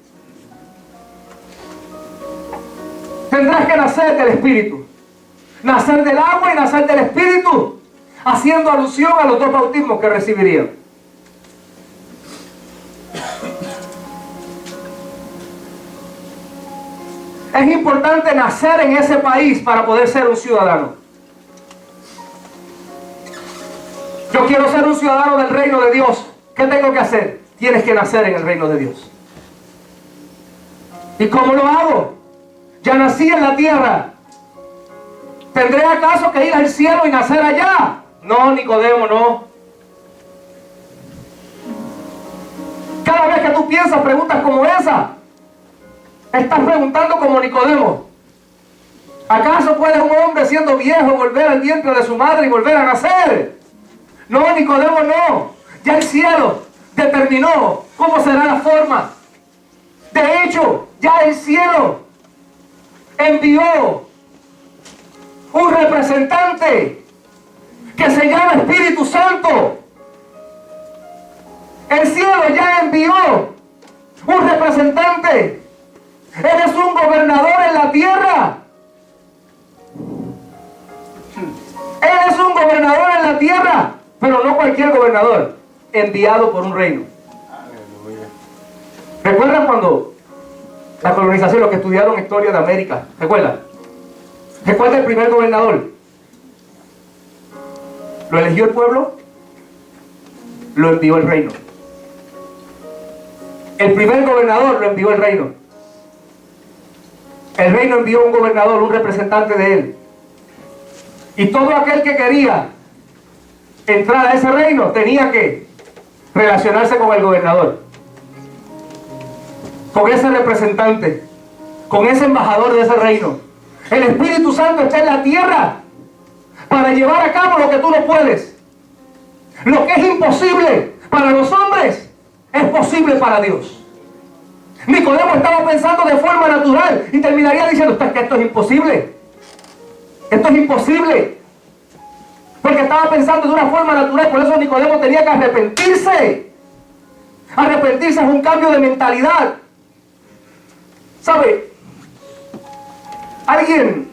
Tendrás que nacer del Espíritu. Nacer del agua y nacer del Espíritu, haciendo alusión a los dos bautismos que recibirían. Es importante nacer en ese país para poder ser un ciudadano. Yo quiero ser un ciudadano del reino de Dios. ¿Qué tengo que hacer? Tienes que nacer en el reino de Dios. ¿Y cómo lo hago? Ya nací en la tierra. ¿Tendré acaso que ir al cielo y nacer allá? No, Nicodemo, no. Cada vez que tú piensas preguntas como esa, estás preguntando como Nicodemo. ¿Acaso puede un hombre siendo viejo volver al vientre de su madre y volver a nacer? No, Nicodemo, no. Ya el cielo determinó cómo será la forma. De hecho, ya el cielo envió un representante que se llama Espíritu Santo. El cielo ya envió un representante. Eres un gobernador en la tierra. Eres un gobernador en la tierra, pero no cualquier gobernador, enviado por un reino. ¿Recuerdan cuando la colonización, los que estudiaron historia de América? ¿Recuerdan? ¿Recuerda el primer gobernador? ¿Lo eligió el pueblo? Lo envió el reino. El primer gobernador lo envió el reino. El reino envió un gobernador, un representante de él. Y todo aquel que quería entrar a ese reino tenía que relacionarse con el gobernador, con ese representante, con ese embajador de ese reino. El Espíritu Santo está en la tierra para llevar a cabo lo que tú no puedes. Lo que es imposible para los hombres es posible para Dios. Nicodemo estaba pensando de forma natural y terminaría diciendo: es que esto es imposible. Esto es imposible. Porque estaba pensando de una forma natural. Por eso Nicodemo tenía que arrepentirse. Arrepentirse es un cambio de mentalidad. ¿Sabe? ¿Alguien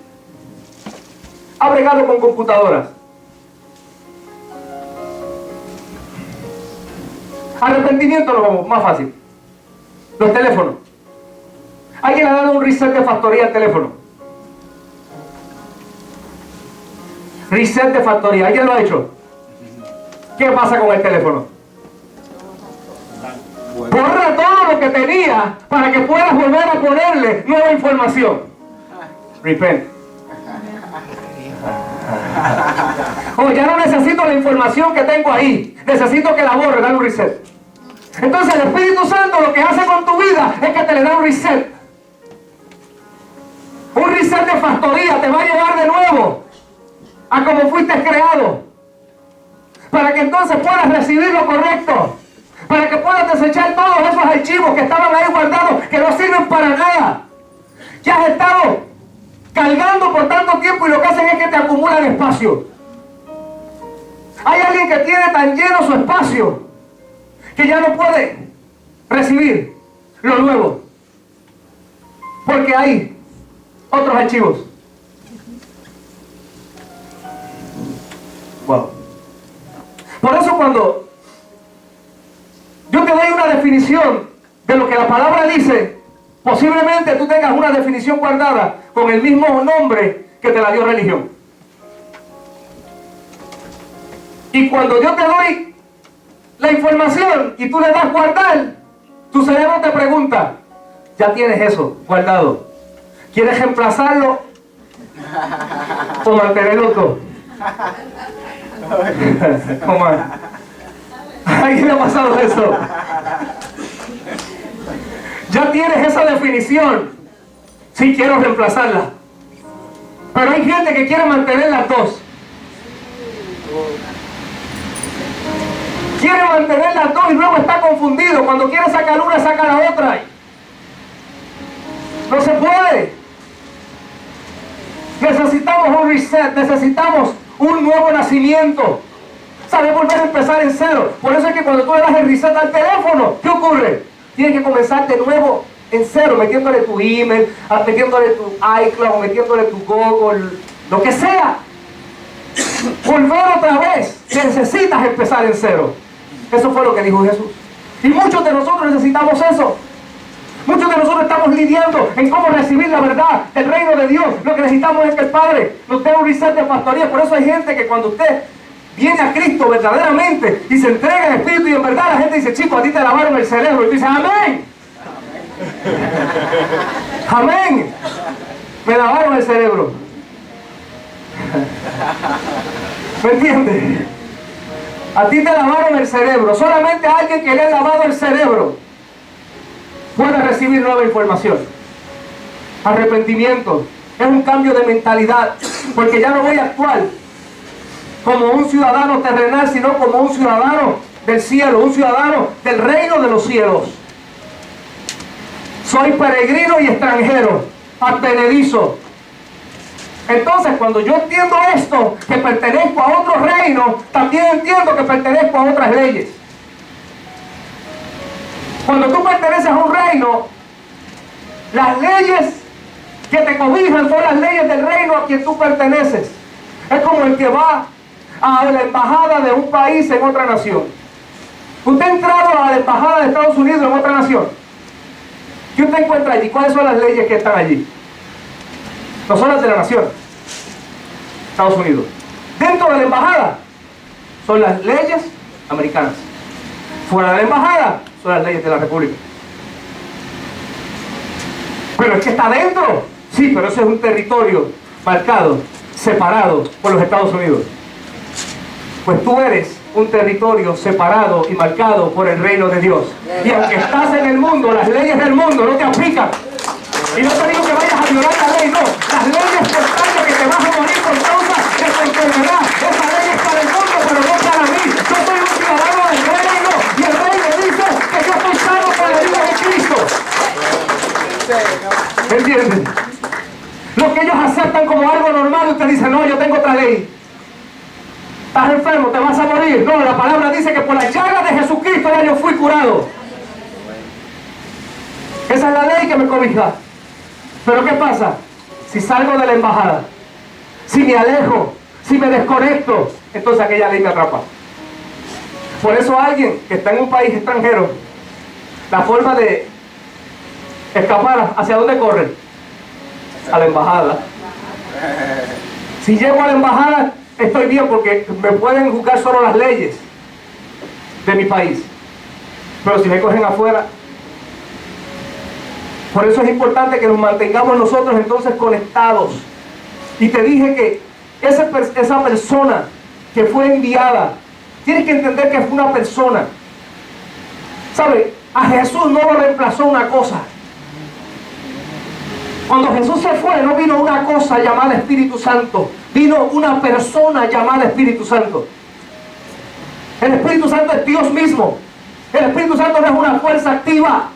ha bregado con computadoras? Arrepentimiento no, más fácil. Los teléfonos. ¿Alguien le ha dado un reset de factoría al teléfono? Reset de factoría. ¿Alguien lo ha hecho? ¿Qué pasa con el teléfono? Borra todo lo que tenía para que puedas volver a ponerle nueva información. Repent. Oh, ya no necesito la información que tengo ahí. Necesito que la borre, dale un reset. Entonces el Espíritu Santo lo que hace con tu vida es que te le da un reset. Un reset de factoría te va a llevar de nuevo a como fuiste creado. Para que entonces puedas recibir lo correcto. Para que puedas desechar todos esos archivos que estaban ahí guardados, que no sirven para nada. Ya has estado cargando por tanto tiempo y lo que hacen es que te acumulan espacio. Hay alguien que tiene tan lleno su espacio que ya no puede recibir lo nuevo. Porque hay otros archivos. Wow. Por eso cuando yo te doy una definición de lo que la palabra dice, posiblemente tú tengas una definición guardada con el mismo nombre que te la dio religión. Y cuando yo te doy la información y tú le das guardar, tu cerebro te pregunta: ya tienes eso guardado, ¿quieres reemplazarlo o mantenerlo todo? ¿Cómo es? ¿A alguien le ha pasado eso? Ya tienes esa definición. Sí, quiero reemplazarla. Pero hay gente que quiere mantener las dos. Quiere mantener las dos y luego está confundido. Cuando quiere sacar una, saca la otra. No se puede. Necesitamos un reset. Necesitamos un nuevo nacimiento. ¿Sabes? Volver a empezar en cero. Por eso es que cuando tú le das el reset al teléfono, ¿qué ocurre? Tienes que comenzar de nuevo en cero, metiéndole tu email, metiéndole tu iCloud, metiéndole tu Google, lo que sea. Volver otra vez. Necesitas empezar en cero. Eso fue lo que dijo Jesús. Y muchos de nosotros necesitamos eso. Muchos de nosotros estamos lidiando en cómo recibir la verdad del reino de Dios. Lo que necesitamos es que el Padre nos dé un reset de factoría. Por eso hay gente que cuando usted viene a Cristo verdaderamente y se entrega en espíritu y en verdad, la gente dice: chico, a ti te lavaron el cerebro. Y tú dices: amén. Amén. Me lavaron el cerebro. ¿Me entiendes? A ti te lavaron el cerebro. Solamente alguien que le ha lavado el cerebro puede recibir nueva información. Arrepentimiento es un cambio de mentalidad, porque ya no voy a actuar como un ciudadano terrenal, sino como un ciudadano del cielo, un ciudadano del reino de los cielos. Soy peregrino y extranjero, advenedizo. Entonces, cuando yo entiendo esto, que pertenezco a otro reino, también entiendo que pertenezco a otras leyes. Cuando tú perteneces a un reino, las leyes que te cobijan son las leyes del reino a quien tú perteneces. Es como el que va a la embajada de un país en otra nación. Usted ha entrado a la embajada de Estados Unidos en otra nación. ¿Qué usted encuentra allí? ¿Cuáles son las leyes que están allí? No son las de la nación, Estados Unidos. Dentro de la embajada son las leyes americanas. Fuera de la embajada son las leyes de la república. Pero es que está dentro. Sí, pero ese es un territorio marcado, separado por los Estados Unidos. Pues tú eres un territorio separado y marcado por el reino de Dios. Y aunque estás en el mundo, las leyes del mundo no te aplican. Y no te digo que vayas a violar la ley, no. Las leyes por tanto que te vas a morir por causa de tu enfermedad. Esa ley es para el mundo, pero no para mí. Yo soy un ciudadano del reino. Y el reino dice que yo estoy salvo por la vida de Cristo. ¿Entiendes? Lo que ellos aceptan como algo normal, usted dice, no, yo tengo otra ley. Estás enfermo, te vas a morir. No, la palabra dice que por la llaga de Jesucristo ya yo fui curado. Esa es la ley que me cobija. Pero ¿qué pasa? Si salgo de la embajada, si me alejo, si me desconecto, entonces aquella ley me atrapa. Por eso alguien que está en un país extranjero, la forma de escapar, ¿hacia dónde corre? A la embajada. Si llego a la embajada, estoy bien porque me pueden juzgar solo las leyes de mi país. Pero si me cogen afuera, por eso es importante que nos mantengamos nosotros entonces conectados. Y te dije que esa persona que fue enviada, tienes que entender que fue una persona. ¿Sabe? A Jesús no lo reemplazó una cosa. Cuando Jesús se fue, no vino una cosa llamada Espíritu Santo. Vino una persona llamada Espíritu Santo. El Espíritu Santo es Dios mismo. El Espíritu Santo no es una fuerza activa.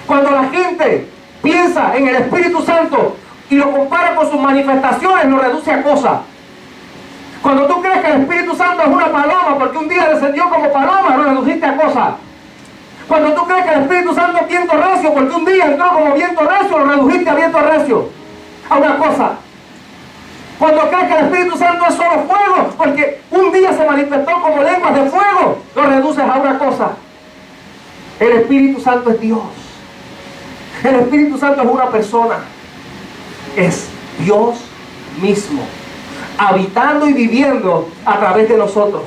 Cuando la gente piensa en el Espíritu Santo y lo compara con sus manifestaciones, lo reduce a cosas. Cuando tú crees que el Espíritu Santo es una paloma porque un día descendió como paloma, lo reduciste a cosas. Cuando tú crees que el Espíritu Santo es viento recio porque un día entró como viento recio, lo redujiste a viento recio, a una cosa. Cuando crees que el Espíritu Santo es solo fuego porque un día se manifestó como lenguas de fuego, lo reduces a una cosa. El Espíritu Santo es Dios. El Espíritu Santo es una persona. Es Dios mismo, habitando y viviendo a través de nosotros,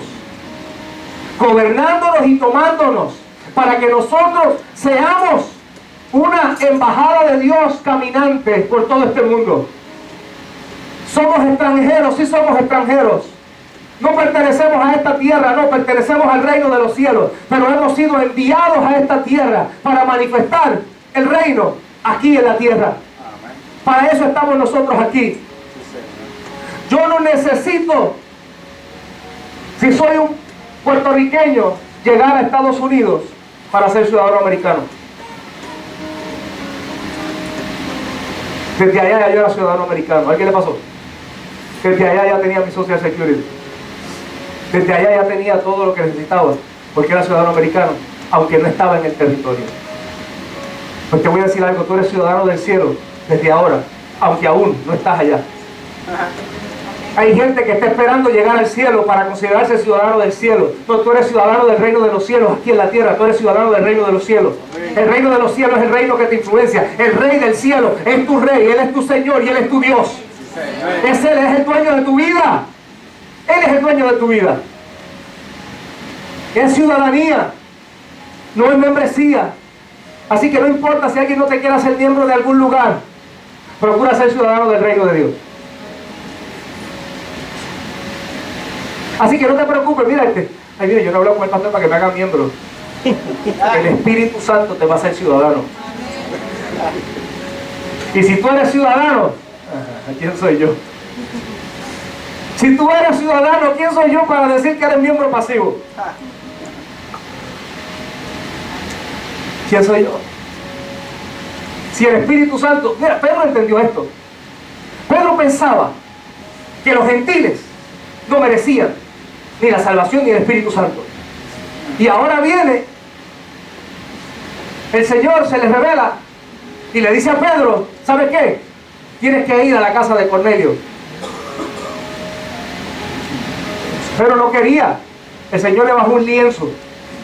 gobernándonos y tomándonos, para que nosotros seamos una embajada de Dios caminante por todo este mundo. Somos extranjeros, sí somos extranjeros. No pertenecemos a esta tierra, no, pertenecemos al reino de los cielos, pero hemos sido enviados a esta tierra para manifestar el reino aquí en la tierra. Para eso estamos nosotros aquí. Yo no necesito, si soy un puertorriqueño, llegar a Estados Unidos para ser ciudadano americano. Desde allá ya yo era ciudadano americano. ¿A quién le pasó? Desde allá ya tenía mi Social Security. Desde allá ya tenía todo lo que necesitaba, porque era ciudadano americano, aunque no estaba en el territorio. Pues te voy a decir algo, tú eres ciudadano del cielo desde ahora, aunque aún no estás allá. Hay gente que está esperando llegar al cielo para considerarse ciudadano del cielo. No, tú eres ciudadano del reino de los cielos aquí en la tierra. Tú eres ciudadano del reino de los cielos. El reino de los cielos es el reino que te influencia. El rey del cielo es tu rey, Él es tu Señor y Él es tu Dios. Él es el dueño de tu vida. Él es el dueño de tu vida. Es ciudadanía, no es membresía. Así que no importa si alguien no te quiere hacer miembro de algún lugar, procura ser ciudadano del reino de Dios. Así que no te preocupes, mira mira, yo no hablo con el pastor para que me haga miembro. El Espíritu Santo te va a hacer ciudadano. Y si tú eres ciudadano, ¿quién soy yo? Si tú eres ciudadano, ¿quién soy yo para decir que eres miembro pasivo? ¿Quién soy yo? Si el Espíritu Santo... Mira, Pedro entendió esto. Pedro pensaba que los gentiles no merecían ni la salvación ni el Espíritu Santo. Y ahora viene el Señor, se les revela y le dice a Pedro, ¿sabe qué? Tienes que ir a la casa de Cornelio. Pero no quería. El Señor le bajó un lienzo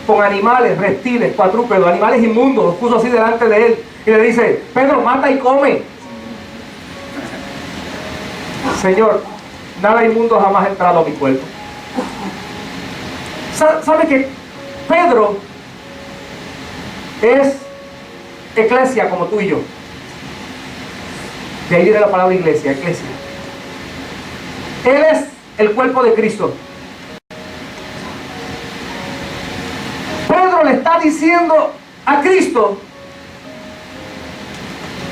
con animales, reptiles, cuadrúpedos, animales inmundos, los puso así delante de él y le dice, Pedro, mata y come. Señor, nada inmundo jamás ha entrado a mi cuerpo. ¿Sabe que Pedro es iglesia como tú y yo? De ahí viene la palabra iglesia, eclesia. Él es el cuerpo de Cristo. Pedro le está diciendo a Cristo: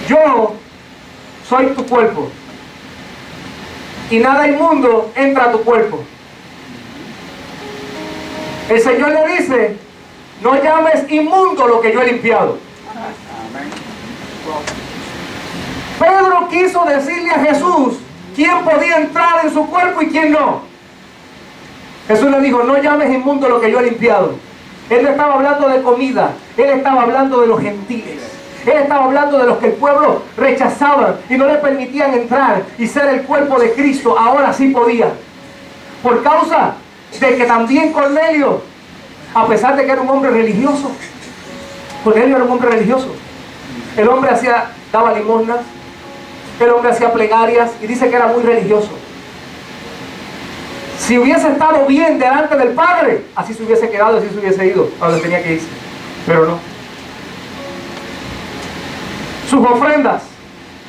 yo soy tu cuerpo y nada inmundo entra a tu cuerpo. El Señor le dice: no llames inmundo lo que yo he limpiado. Pedro quiso decirle a Jesús quién podía entrar en su cuerpo y quién no. Jesús le dijo: no llames inmundo lo que yo he limpiado. Él no estaba hablando de comida, él estaba hablando de los gentiles. Él estaba hablando de los que el pueblo rechazaban y no le permitían entrar y ser el cuerpo de Cristo. Ahora sí podía, por causa de que también Cornelio, a pesar de que era un hombre religioso, Cornelio era un hombre religioso. El hombre daba limosnas, el hombre hacía plegarias y dice que era muy religioso. Si hubiese estado bien delante del Padre, así se hubiese quedado, así se hubiese ido a donde tenía que irse, pero no. Sus ofrendas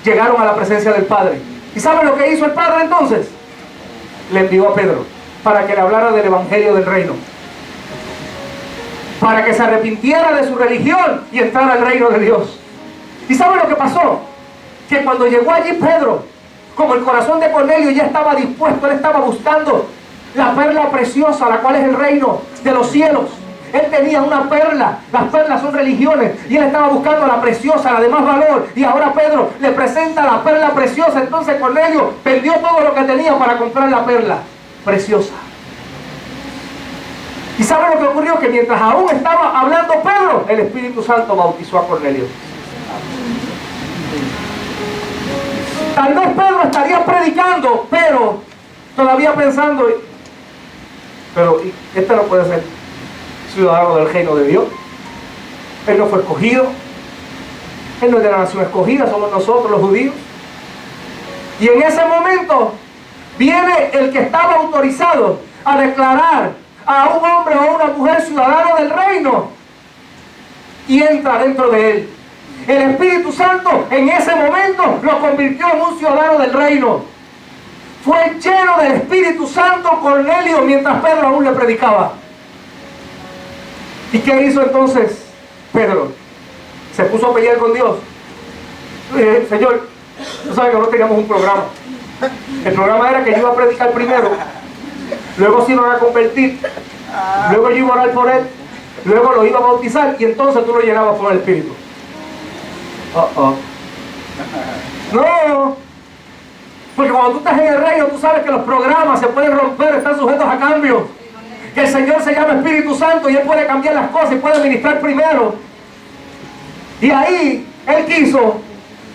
llegaron a la presencia del Padre. ¿Y saben lo que hizo el Padre entonces? Le envió a Pedro para que le hablara del Evangelio del Reino, para que se arrepintiera de su religión y entrara al reino de Dios. ¿Y saben lo que pasó? Que cuando llegó allí Pedro, como el corazón de Cornelio ya estaba dispuesto, él estaba buscando la perla preciosa, la cual es el reino de los cielos. Él tenía una perla, las perlas son religiones, y él estaba buscando la preciosa, la de más valor, y ahora Pedro le presenta la perla preciosa. Entonces Cornelio vendió todo lo que tenía para comprar la perla preciosa. ¿Y sabe lo que ocurrió? Que mientras aún estaba hablando Pedro, el Espíritu Santo bautizó a Cornelio. Tal vez Pedro estaría predicando, pero todavía pensando: pero este no puede ser ciudadano del reino de Dios. Él no fue escogido, él no es de la nación escogida, somos nosotros los judíos. Y en ese momento viene el que estaba autorizado a declarar a un hombre o a una mujer ciudadano del reino y entra dentro de él. El Espíritu Santo en ese momento lo convirtió en un ciudadano del reino. Fue lleno del Espíritu Santo Cornelio mientras Pedro aún le predicaba. ¿Y qué hizo entonces Pedro? Se puso a pelear con Dios. Señor, tú sabes que no teníamos un programa. El programa era que yo iba a predicar primero, luego se iban a convertir, luego yo iba a orar por él, luego lo iba a bautizar y entonces tú lo llenabas con el Espíritu. No, porque cuando tú estás en el reino, tú sabes que los programas se pueden romper, están sujetos a cambios. Que el Señor se llama Espíritu Santo y Él puede cambiar las cosas y puede ministrar primero. Y ahí Él quiso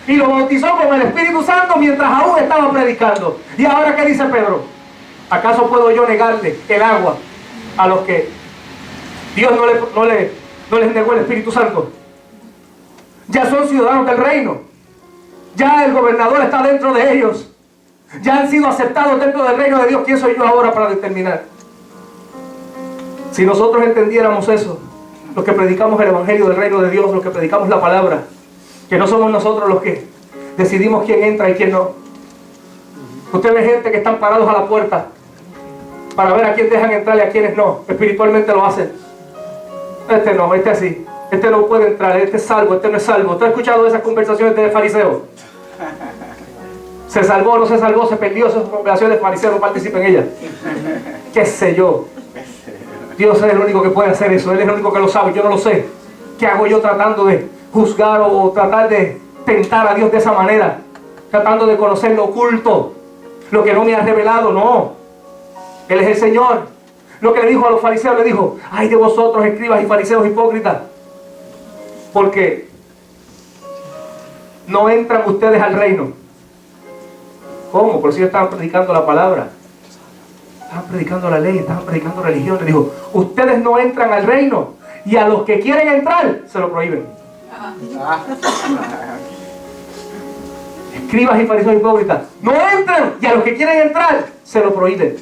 y lo bautizó con el Espíritu Santo mientras aún estaba predicando. ¿Y ahora qué dice Pedro? ¿Acaso puedo yo negarle el agua a los que Dios no les negó el Espíritu Santo? Ya son ciudadanos del reino. Ya el gobernador está dentro de ellos. Ya han sido aceptados dentro del reino de Dios. ¿Quién soy yo ahora para determinar? Si nosotros entendiéramos eso, los que predicamos el Evangelio del reino de Dios, los que predicamos la palabra, que no somos nosotros los que decidimos quién entra y quién no. Usted ve gente que están parados a la puerta para ver a quién dejan entrar y a quiénes no. Espiritualmente lo hacen. Este no, este así. Este no puede entrar, este es salvo, este no es salvo. ¿Usted ha escuchado esas conversaciones de fariseos? ¿Se salvó, no se salvó, se perdió? Esas conversaciones de fariseos, no participa en ellas. ¿Qué sé yo? Dios es el único que puede hacer eso. Él es el único que lo sabe, yo no lo sé. ¿Qué hago yo tratando de juzgar o tratar de tentar a Dios de esa manera? Tratando de conocer lo oculto, lo que no me ha revelado. No, Él es el Señor. Lo que le dijo a los fariseos, le dijo: ay de vosotros, escribas y fariseos hipócritas, porque no entran ustedes al reino. ¿Cómo? Por si ellos estaban predicando la palabra, estaban predicando la ley, estaban predicando religión. Le dijo: ustedes no entran al reino, y a los que quieren entrar se lo prohíben. Escribas y fariseos hipócritas, no entran, y a los que quieren entrar se lo prohíben.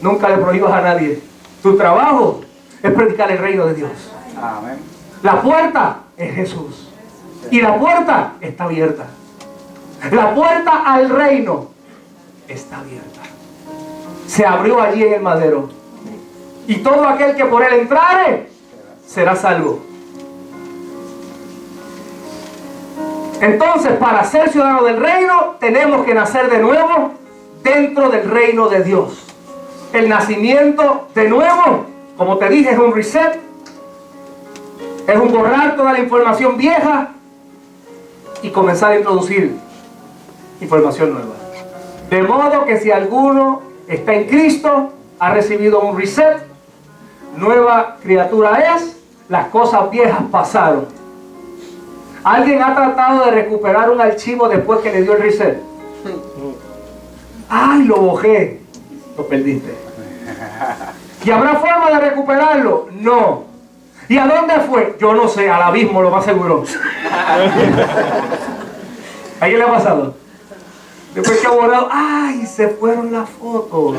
Nunca le prohíbas a nadie. Tu trabajo es predicar el reino de Dios. Amén. La puerta es Jesús y la puerta está abierta. La puerta al reino está abierta. Se abrió allí en el madero. Y todo aquel que por él entrare será salvo. Entonces, para ser ciudadano del reino, tenemos que nacer de nuevo dentro del reino de Dios. El nacimiento de nuevo, como te dije, es un reset. Es un borrar toda la información vieja y comenzar a introducir información nueva. De modo que si alguno está en Cristo, ha recibido un reset, nueva criatura es, las cosas viejas pasaron. ¿Alguien ha tratado de recuperar un archivo después que le dio el reset? ¡Ay, lo bojé! Lo perdiste. ¿Y habrá forma de recuperarlo? No. ¿Y a dónde fue? Yo no sé, al abismo, lo más seguro. ¿A quién le ha pasado? Después que ha borrado, ¡ay! Se fueron las fotos.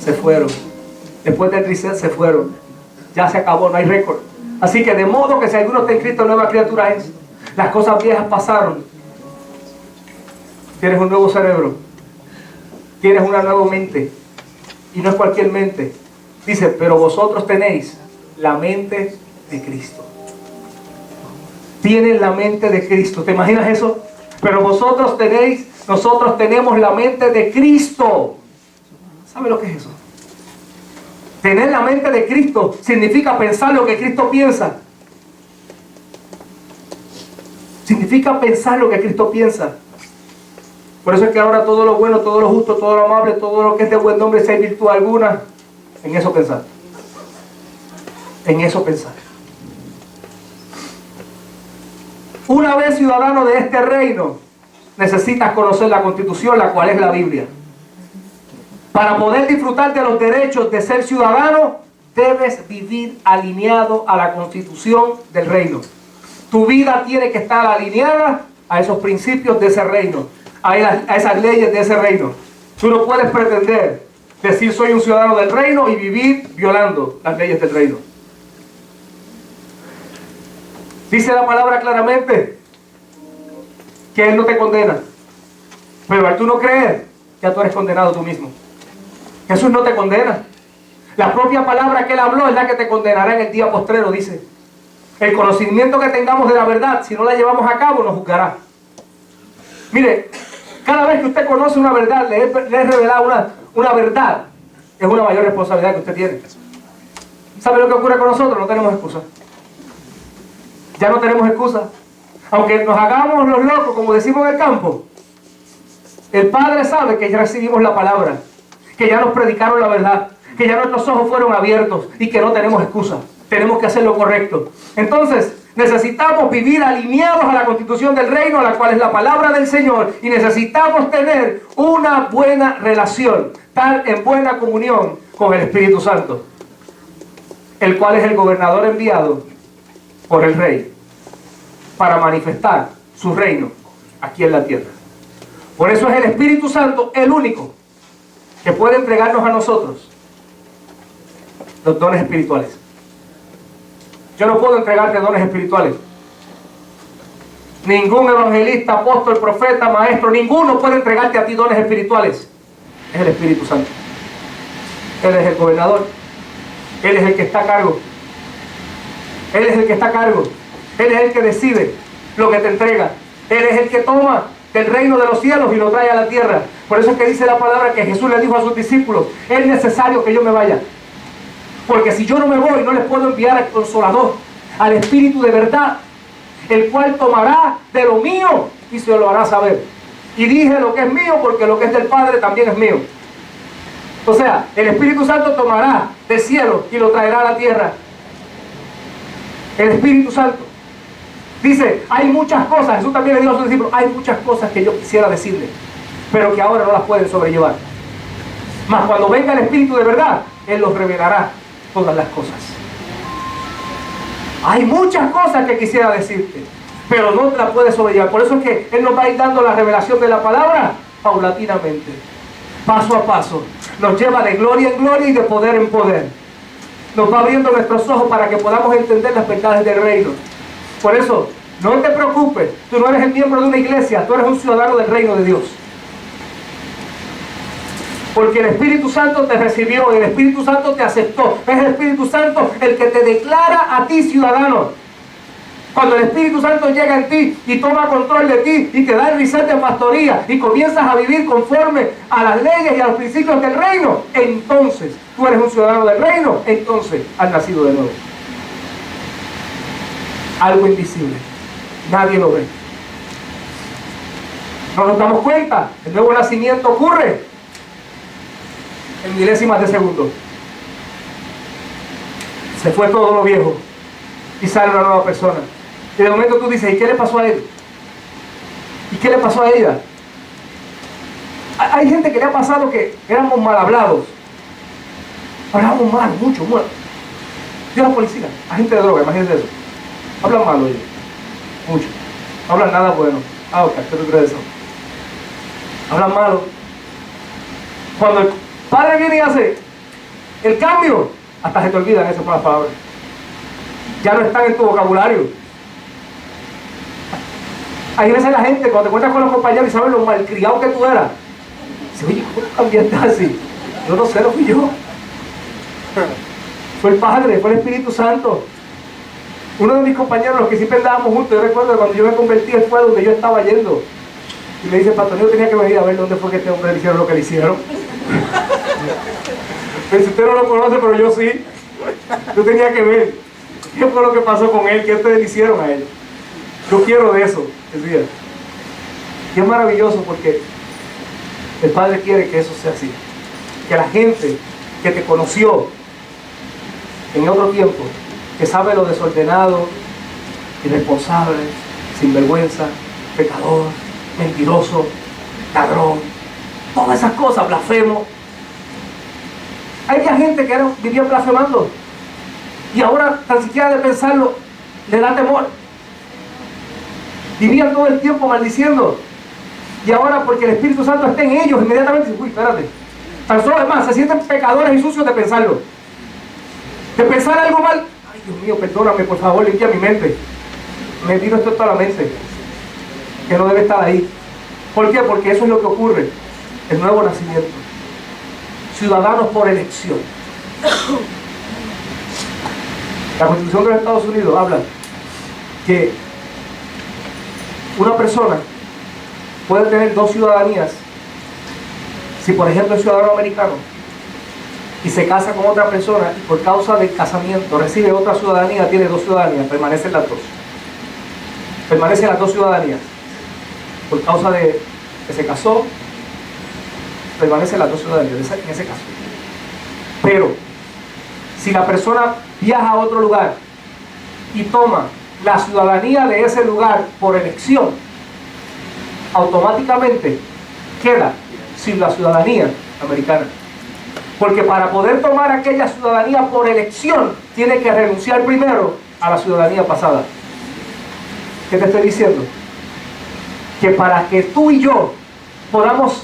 Se fueron. Después del reset se fueron. Ya se acabó, no hay récord. Así que de modo que si alguno está en Cristo, nueva criatura es. Las cosas viejas pasaron. Tienes un nuevo cerebro. Tienes una nueva mente. Y no es cualquier mente. Dice, pero vosotros tenéis la mente de Cristo. Tienen la mente de Cristo. ¿Te imaginas eso? Pero nosotros tenemos la mente de Cristo. ¿Sabe lo que es eso? Tener la mente de Cristo significa pensar lo que Cristo piensa. Significa pensar lo que Cristo piensa. Por eso es que ahora todo lo bueno, todo lo justo, todo lo amable, todo lo que es de buen nombre, si hay virtud alguna, en eso pensar. En eso pensar. Una vez ciudadano de este reino, necesitas conocer la Constitución, la cual es la Biblia. Para poder disfrutar de los derechos de ser ciudadano, debes vivir alineado a la Constitución del reino. Tu vida tiene que estar alineada a esos principios de ese reino, a esas leyes de ese reino. Tú no puedes pretender decir soy un ciudadano del reino y vivir violando las leyes del reino. Dice la palabra claramente que Él no te condena. Pero al tú no creer, ya tú eres condenado tú mismo. Jesús no te condena. La propia palabra que Él habló es la que te condenará en el día postrero, dice. El conocimiento que tengamos de la verdad, si no la llevamos a cabo, nos juzgará. Mire, cada vez que usted conoce una verdad, le es revelada una verdad, es una mayor responsabilidad que usted tiene. ¿Sabe lo que ocurre con nosotros? No tenemos excusa. Ya no tenemos excusa. Aunque nos hagamos los locos, como decimos en el campo, el Padre sabe que ya recibimos la palabra, que ya nos predicaron la verdad, que ya nuestros ojos fueron abiertos y que no tenemos excusa. Tenemos que hacer lo correcto. Entonces, necesitamos vivir alineados a la Constitución del reino, a la cual es la palabra del Señor, y necesitamos tener una buena relación, estar en buena comunión con el Espíritu Santo, el cual es el gobernador enviado por el Rey para manifestar su reino aquí en la tierra. Por eso es el Espíritu Santo el único que puede entregarnos a nosotros los dones espirituales. Yo no puedo entregarte dones espirituales. Ningún evangelista, apóstol, profeta, maestro, ninguno puede entregarte a ti dones espirituales. Es el Espíritu Santo. Él es el gobernador. Él es el que está a cargo. Él es el que está a cargo. Él es el que decide lo que te entrega. Él es el que toma del reino de los cielos y lo trae a la tierra. Por eso es que dice la palabra que Jesús le dijo a sus discípulos: es necesario que yo me vaya. Porque si yo no me voy, no les puedo enviar al Consolador, al Espíritu de verdad, el cual tomará de lo mío y se lo hará saber. Y dije lo que es mío porque lo que es del Padre también es mío. O sea, el Espíritu Santo tomará del cielo y lo traerá a la tierra. El Espíritu Santo. Dice, hay muchas cosas, Jesús también le dijo a sus discípulos, hay muchas cosas que yo quisiera decirles, pero que ahora no las pueden sobrellevar. Mas cuando venga el Espíritu de verdad, Él los revelará todas las cosas. Hay muchas cosas que quisiera decirte, pero no te las puedes sobrellevar. Por eso es que Él nos va a ir dando la revelación de la palabra paulatinamente, paso a paso. Nos lleva de gloria en gloria y de poder en poder. Nos va abriendo nuestros ojos para que podamos entender las verdades del reino. Por eso No te preocupes, tú no eres el miembro de una iglesia, tú eres un ciudadano del reino de Dios. Porque el Espíritu Santo te recibió, el Espíritu Santo te aceptó. Es el Espíritu Santo el que te declara a ti ciudadano. Cuando el Espíritu Santo llega en ti y toma control de ti y te da el reset de pastoría y comienzas a vivir conforme a las leyes y a los principios del reino, entonces tú eres un ciudadano del reino, entonces has nacido de nuevo. Algo invisible, nadie lo ve. No nos damos cuenta, el nuevo nacimiento ocurre en milésimas de segundo. Se fue todo lo viejo y sale una nueva persona. Y de momento tú dices, ¿y qué le pasó a él? ¿Y qué le pasó a ella? Hay gente que le ha pasado que éramos mal hablados. Hablamos mal, mucho, mal. Yo la policía, agente de droga, imagínense eso. Hablan mal ellos, mucho. No hablan nada bueno. Ok, ¿qué tú crees de eso? Hablan malo. Cuando el padre viene y hace el cambio, hasta se te olvidan esas malas palabras. Ya no están en tu vocabulario. Hay veces la gente, cuando te encuentras con los compañeros y saben lo malcriado que tú eras, dice, oye, ¿cómo tú cambiaste así? Yo no sé, lo fui yo. Fue el Padre, fue el Espíritu Santo. Uno de mis compañeros, los que siempre andábamos juntos, yo recuerdo que cuando yo me convertí, él fue donde yo estaba yendo. Y me dice, Pastor, yo tenía que venir a ver dónde fue que este hombre le hicieron lo que le hicieron. Me dice, usted no lo conoce, pero yo sí. Yo tenía que ver qué fue lo que pasó con él, qué ustedes le hicieron a él. Yo quiero de eso, decía. Y es maravilloso porque el Padre quiere que eso sea así. Que la gente que te conoció en otro tiempo, que sabe lo desordenado, irresponsable, sinvergüenza, pecador, mentiroso, ladrón, todas esas cosas, blasfemo. Hay gente que vivía blasfemando y ahora tan siquiera de pensarlo le da temor. Vivían todo el tiempo maldiciendo y ahora porque el Espíritu Santo está en ellos inmediatamente dicen, uy, espérate, tan solo es más, se sienten pecadores y sucios de pensarlo, de pensar algo mal. Ay, Dios mío, perdóname, por favor, limpia mi mente. Me vino esto a la mente que no debe estar ahí. ¿Por qué? Porque eso es lo que ocurre, el nuevo nacimiento. Ciudadanos por elección. La Constitución de los Estados Unidos habla que una persona puede tener dos ciudadanías si por ejemplo es ciudadano americano y se casa con otra persona y por causa del casamiento recibe otra ciudadanía, tiene dos ciudadanías, permanecen las dos. Permanecen las dos ciudadanías. Por causa de que se casó, permanecen las dos ciudadanías en ese caso. Pero si la persona viaja a otro lugar y toma la ciudadanía de ese lugar por elección, automáticamente queda sin la ciudadanía americana. Porque para poder tomar aquella ciudadanía por elección, tiene que renunciar primero a la ciudadanía pasada. ¿Qué te estoy diciendo? Que para que tú y yo podamos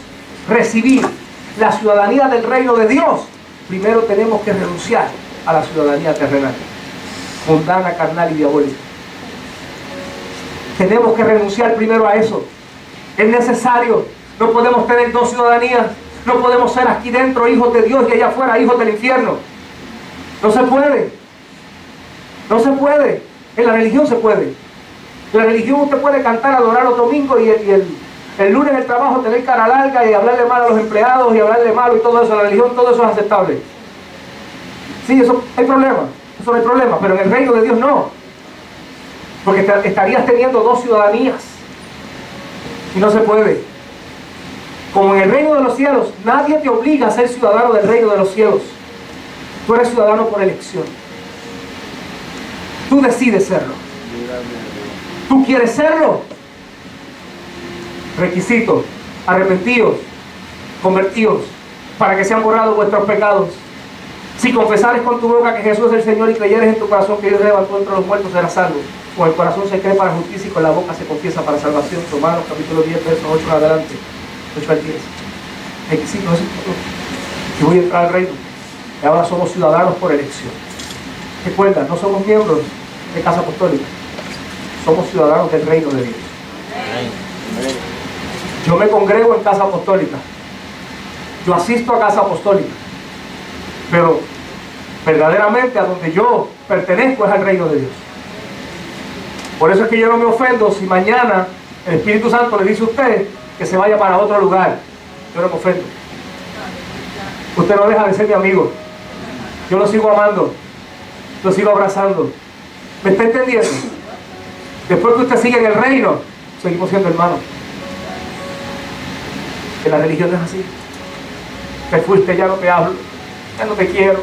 recibir la ciudadanía del reino de Dios, primero tenemos que renunciar a la ciudadanía terrenal, mundana, carnal y diabólica. Tenemos que renunciar primero a eso. Es necesario. No podemos tener dos ciudadanías. No podemos ser aquí dentro hijos de Dios y allá afuera hijos del infierno. No se puede. No se puede. En la religión se puede. En la religión usted puede cantar, adorar los domingos y el lunes en el trabajo tener cara larga y hablarle mal a los empleados y hablarle mal y todo eso. En la religión todo eso es aceptable. Sí, eso hay problema. Eso no hay problema. Pero en el reino de Dios no. Porque estarías teniendo dos ciudadanías. Y no se puede. Como en el reino de los cielos, nadie te obliga a ser ciudadano del reino de los cielos. Tú eres ciudadano por elección. Tú decides serlo. ¿Tú quieres serlo? Requisito: arrepentíos, convertíos, para que sean borrados vuestros pecados. Si confesares con tu boca que Jesús es el Señor y creyeres en tu corazón que Dios levantó entre los muertos, serás salvo. Con el corazón se cree para justicia y con la boca se confiesa para salvación. Romanos capítulo 10, versos 8 en adelante. 8 al 10. Requisito, eso es todo. Y voy a entrar al reino. Y ahora somos ciudadanos por elección. Recuerda, no somos miembros de Casa Apostólica. somos ciudadanos del reino de Dios. Yo me congrego en casa apostólica, yo asisto a casa apostólica, pero verdaderamente a donde yo pertenezco es al reino de Dios. Por eso es que yo no me ofendo si mañana el Espíritu Santo le dice a usted que se vaya para otro lugar. Yo no me ofendo. Usted no deja de ser mi amigo. Yo lo sigo amando, lo sigo abrazando. ¿Me está entendiendo? Después que usted sigue en el reino, seguimos siendo hermanos. Que la religión no es así. Te fuiste, ya no te hablo, ya no te quiero.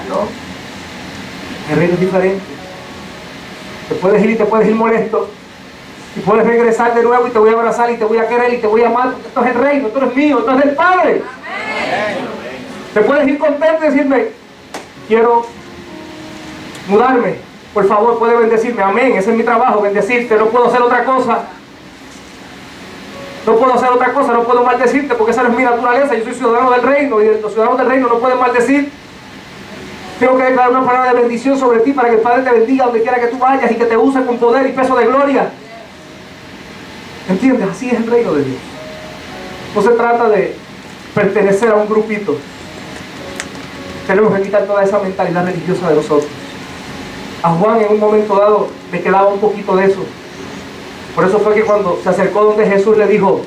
No. El reino es diferente. Te puedes ir y te puedes ir molesto. Y puedes regresar de nuevo y te voy a abrazar y te voy a querer y te voy a amar, porque esto es el reino, esto no es mío, esto es del Padre. Amén. Te puedes ir contento y decirme, quiero mudarme, por favor, puede bendecirme. Amén, ese es mi trabajo, bendecirte. No puedo hacer otra cosa. No puedo hacer otra cosa, no puedo maldecirte porque esa no es mi naturaleza. Yo soy ciudadano del reino y los ciudadanos del reino no pueden maldecir. Tengo que declarar una palabra de bendición sobre ti para que el Padre te bendiga donde quiera que tú vayas y que te use con poder y peso de gloria. ¿Entiendes? Así es el reino de Dios. No se trata de pertenecer a un grupito. Tenemos que quitar toda esa mentalidad religiosa de nosotros. A Juan en un momento dado le quedaba un poquito de eso. Por eso fue que cuando se acercó donde Jesús le dijo,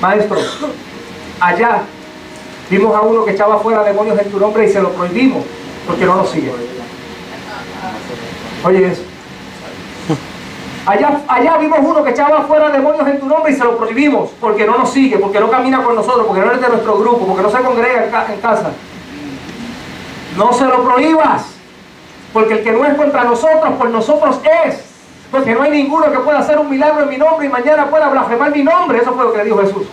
Maestro, allá vimos a uno que echaba fuera demonios en tu nombre y se lo prohibimos porque no nos sigue. Oye eso. Allá vimos uno que echaba fuera demonios en tu nombre y se lo prohibimos porque no nos sigue, porque no camina con nosotros, porque no es de nuestro grupo, porque no se congrega en casa. No se lo prohíbas, porque el que no es contra nosotros, por nosotros es. Porque no hay ninguno que pueda hacer un milagro en mi nombre y mañana pueda blasfemar mi nombre. Eso fue lo que le dijo Jesús.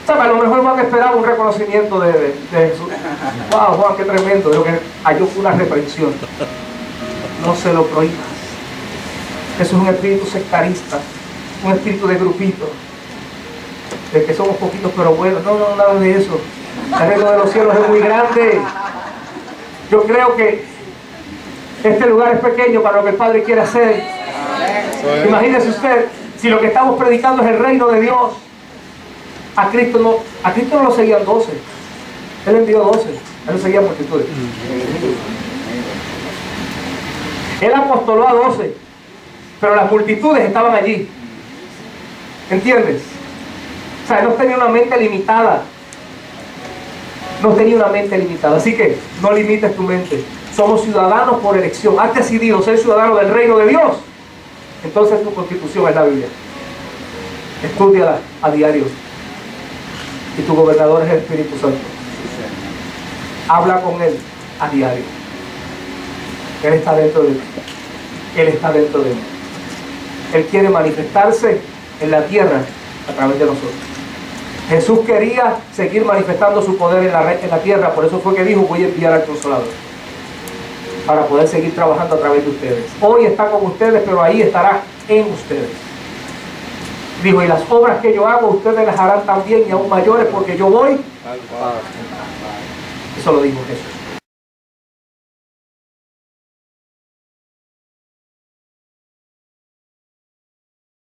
¿Sabe? A lo mejor van a esperar un reconocimiento de Jesús. Wow, Juan, qué tremendo. Creo que halló una reprensión. No se lo prohíbas. Eso es un espíritu sectarista, un espíritu de grupito, de que somos poquitos pero buenos. No, nada de eso. El reino de los cielos es muy grande. Yo creo que este lugar es pequeño para lo que el Padre quiere hacer. Imagínese usted, si lo que estamos predicando es el reino de Dios, a Cristo no lo seguían 12. Él envió 12, él lo seguía multitudes. Él apostoló a 12, pero las multitudes estaban allí. ¿Entiendes? O sea, él no tenía una mente limitada. No tenía una mente limitada. Así que no limites tu mente. Somos ciudadanos por elección. Has decidido ser ciudadano del reino de Dios. Entonces tu constitución es la Biblia. Estúdiala a diario. Y tu gobernador es el Espíritu Santo. Habla con Él a diario. Él está dentro de ti. Él está dentro de mí. Él quiere manifestarse en la tierra a través de nosotros. Jesús quería seguir manifestando su poder en la tierra. Por eso fue que dijo, voy a enviar al Consolador, para poder seguir trabajando a través de ustedes. Hoy está con ustedes, pero ahí estará en ustedes. Dijo, y las obras que yo hago, ustedes las harán también y aún mayores, porque yo voy. Eso lo dijo Jesús.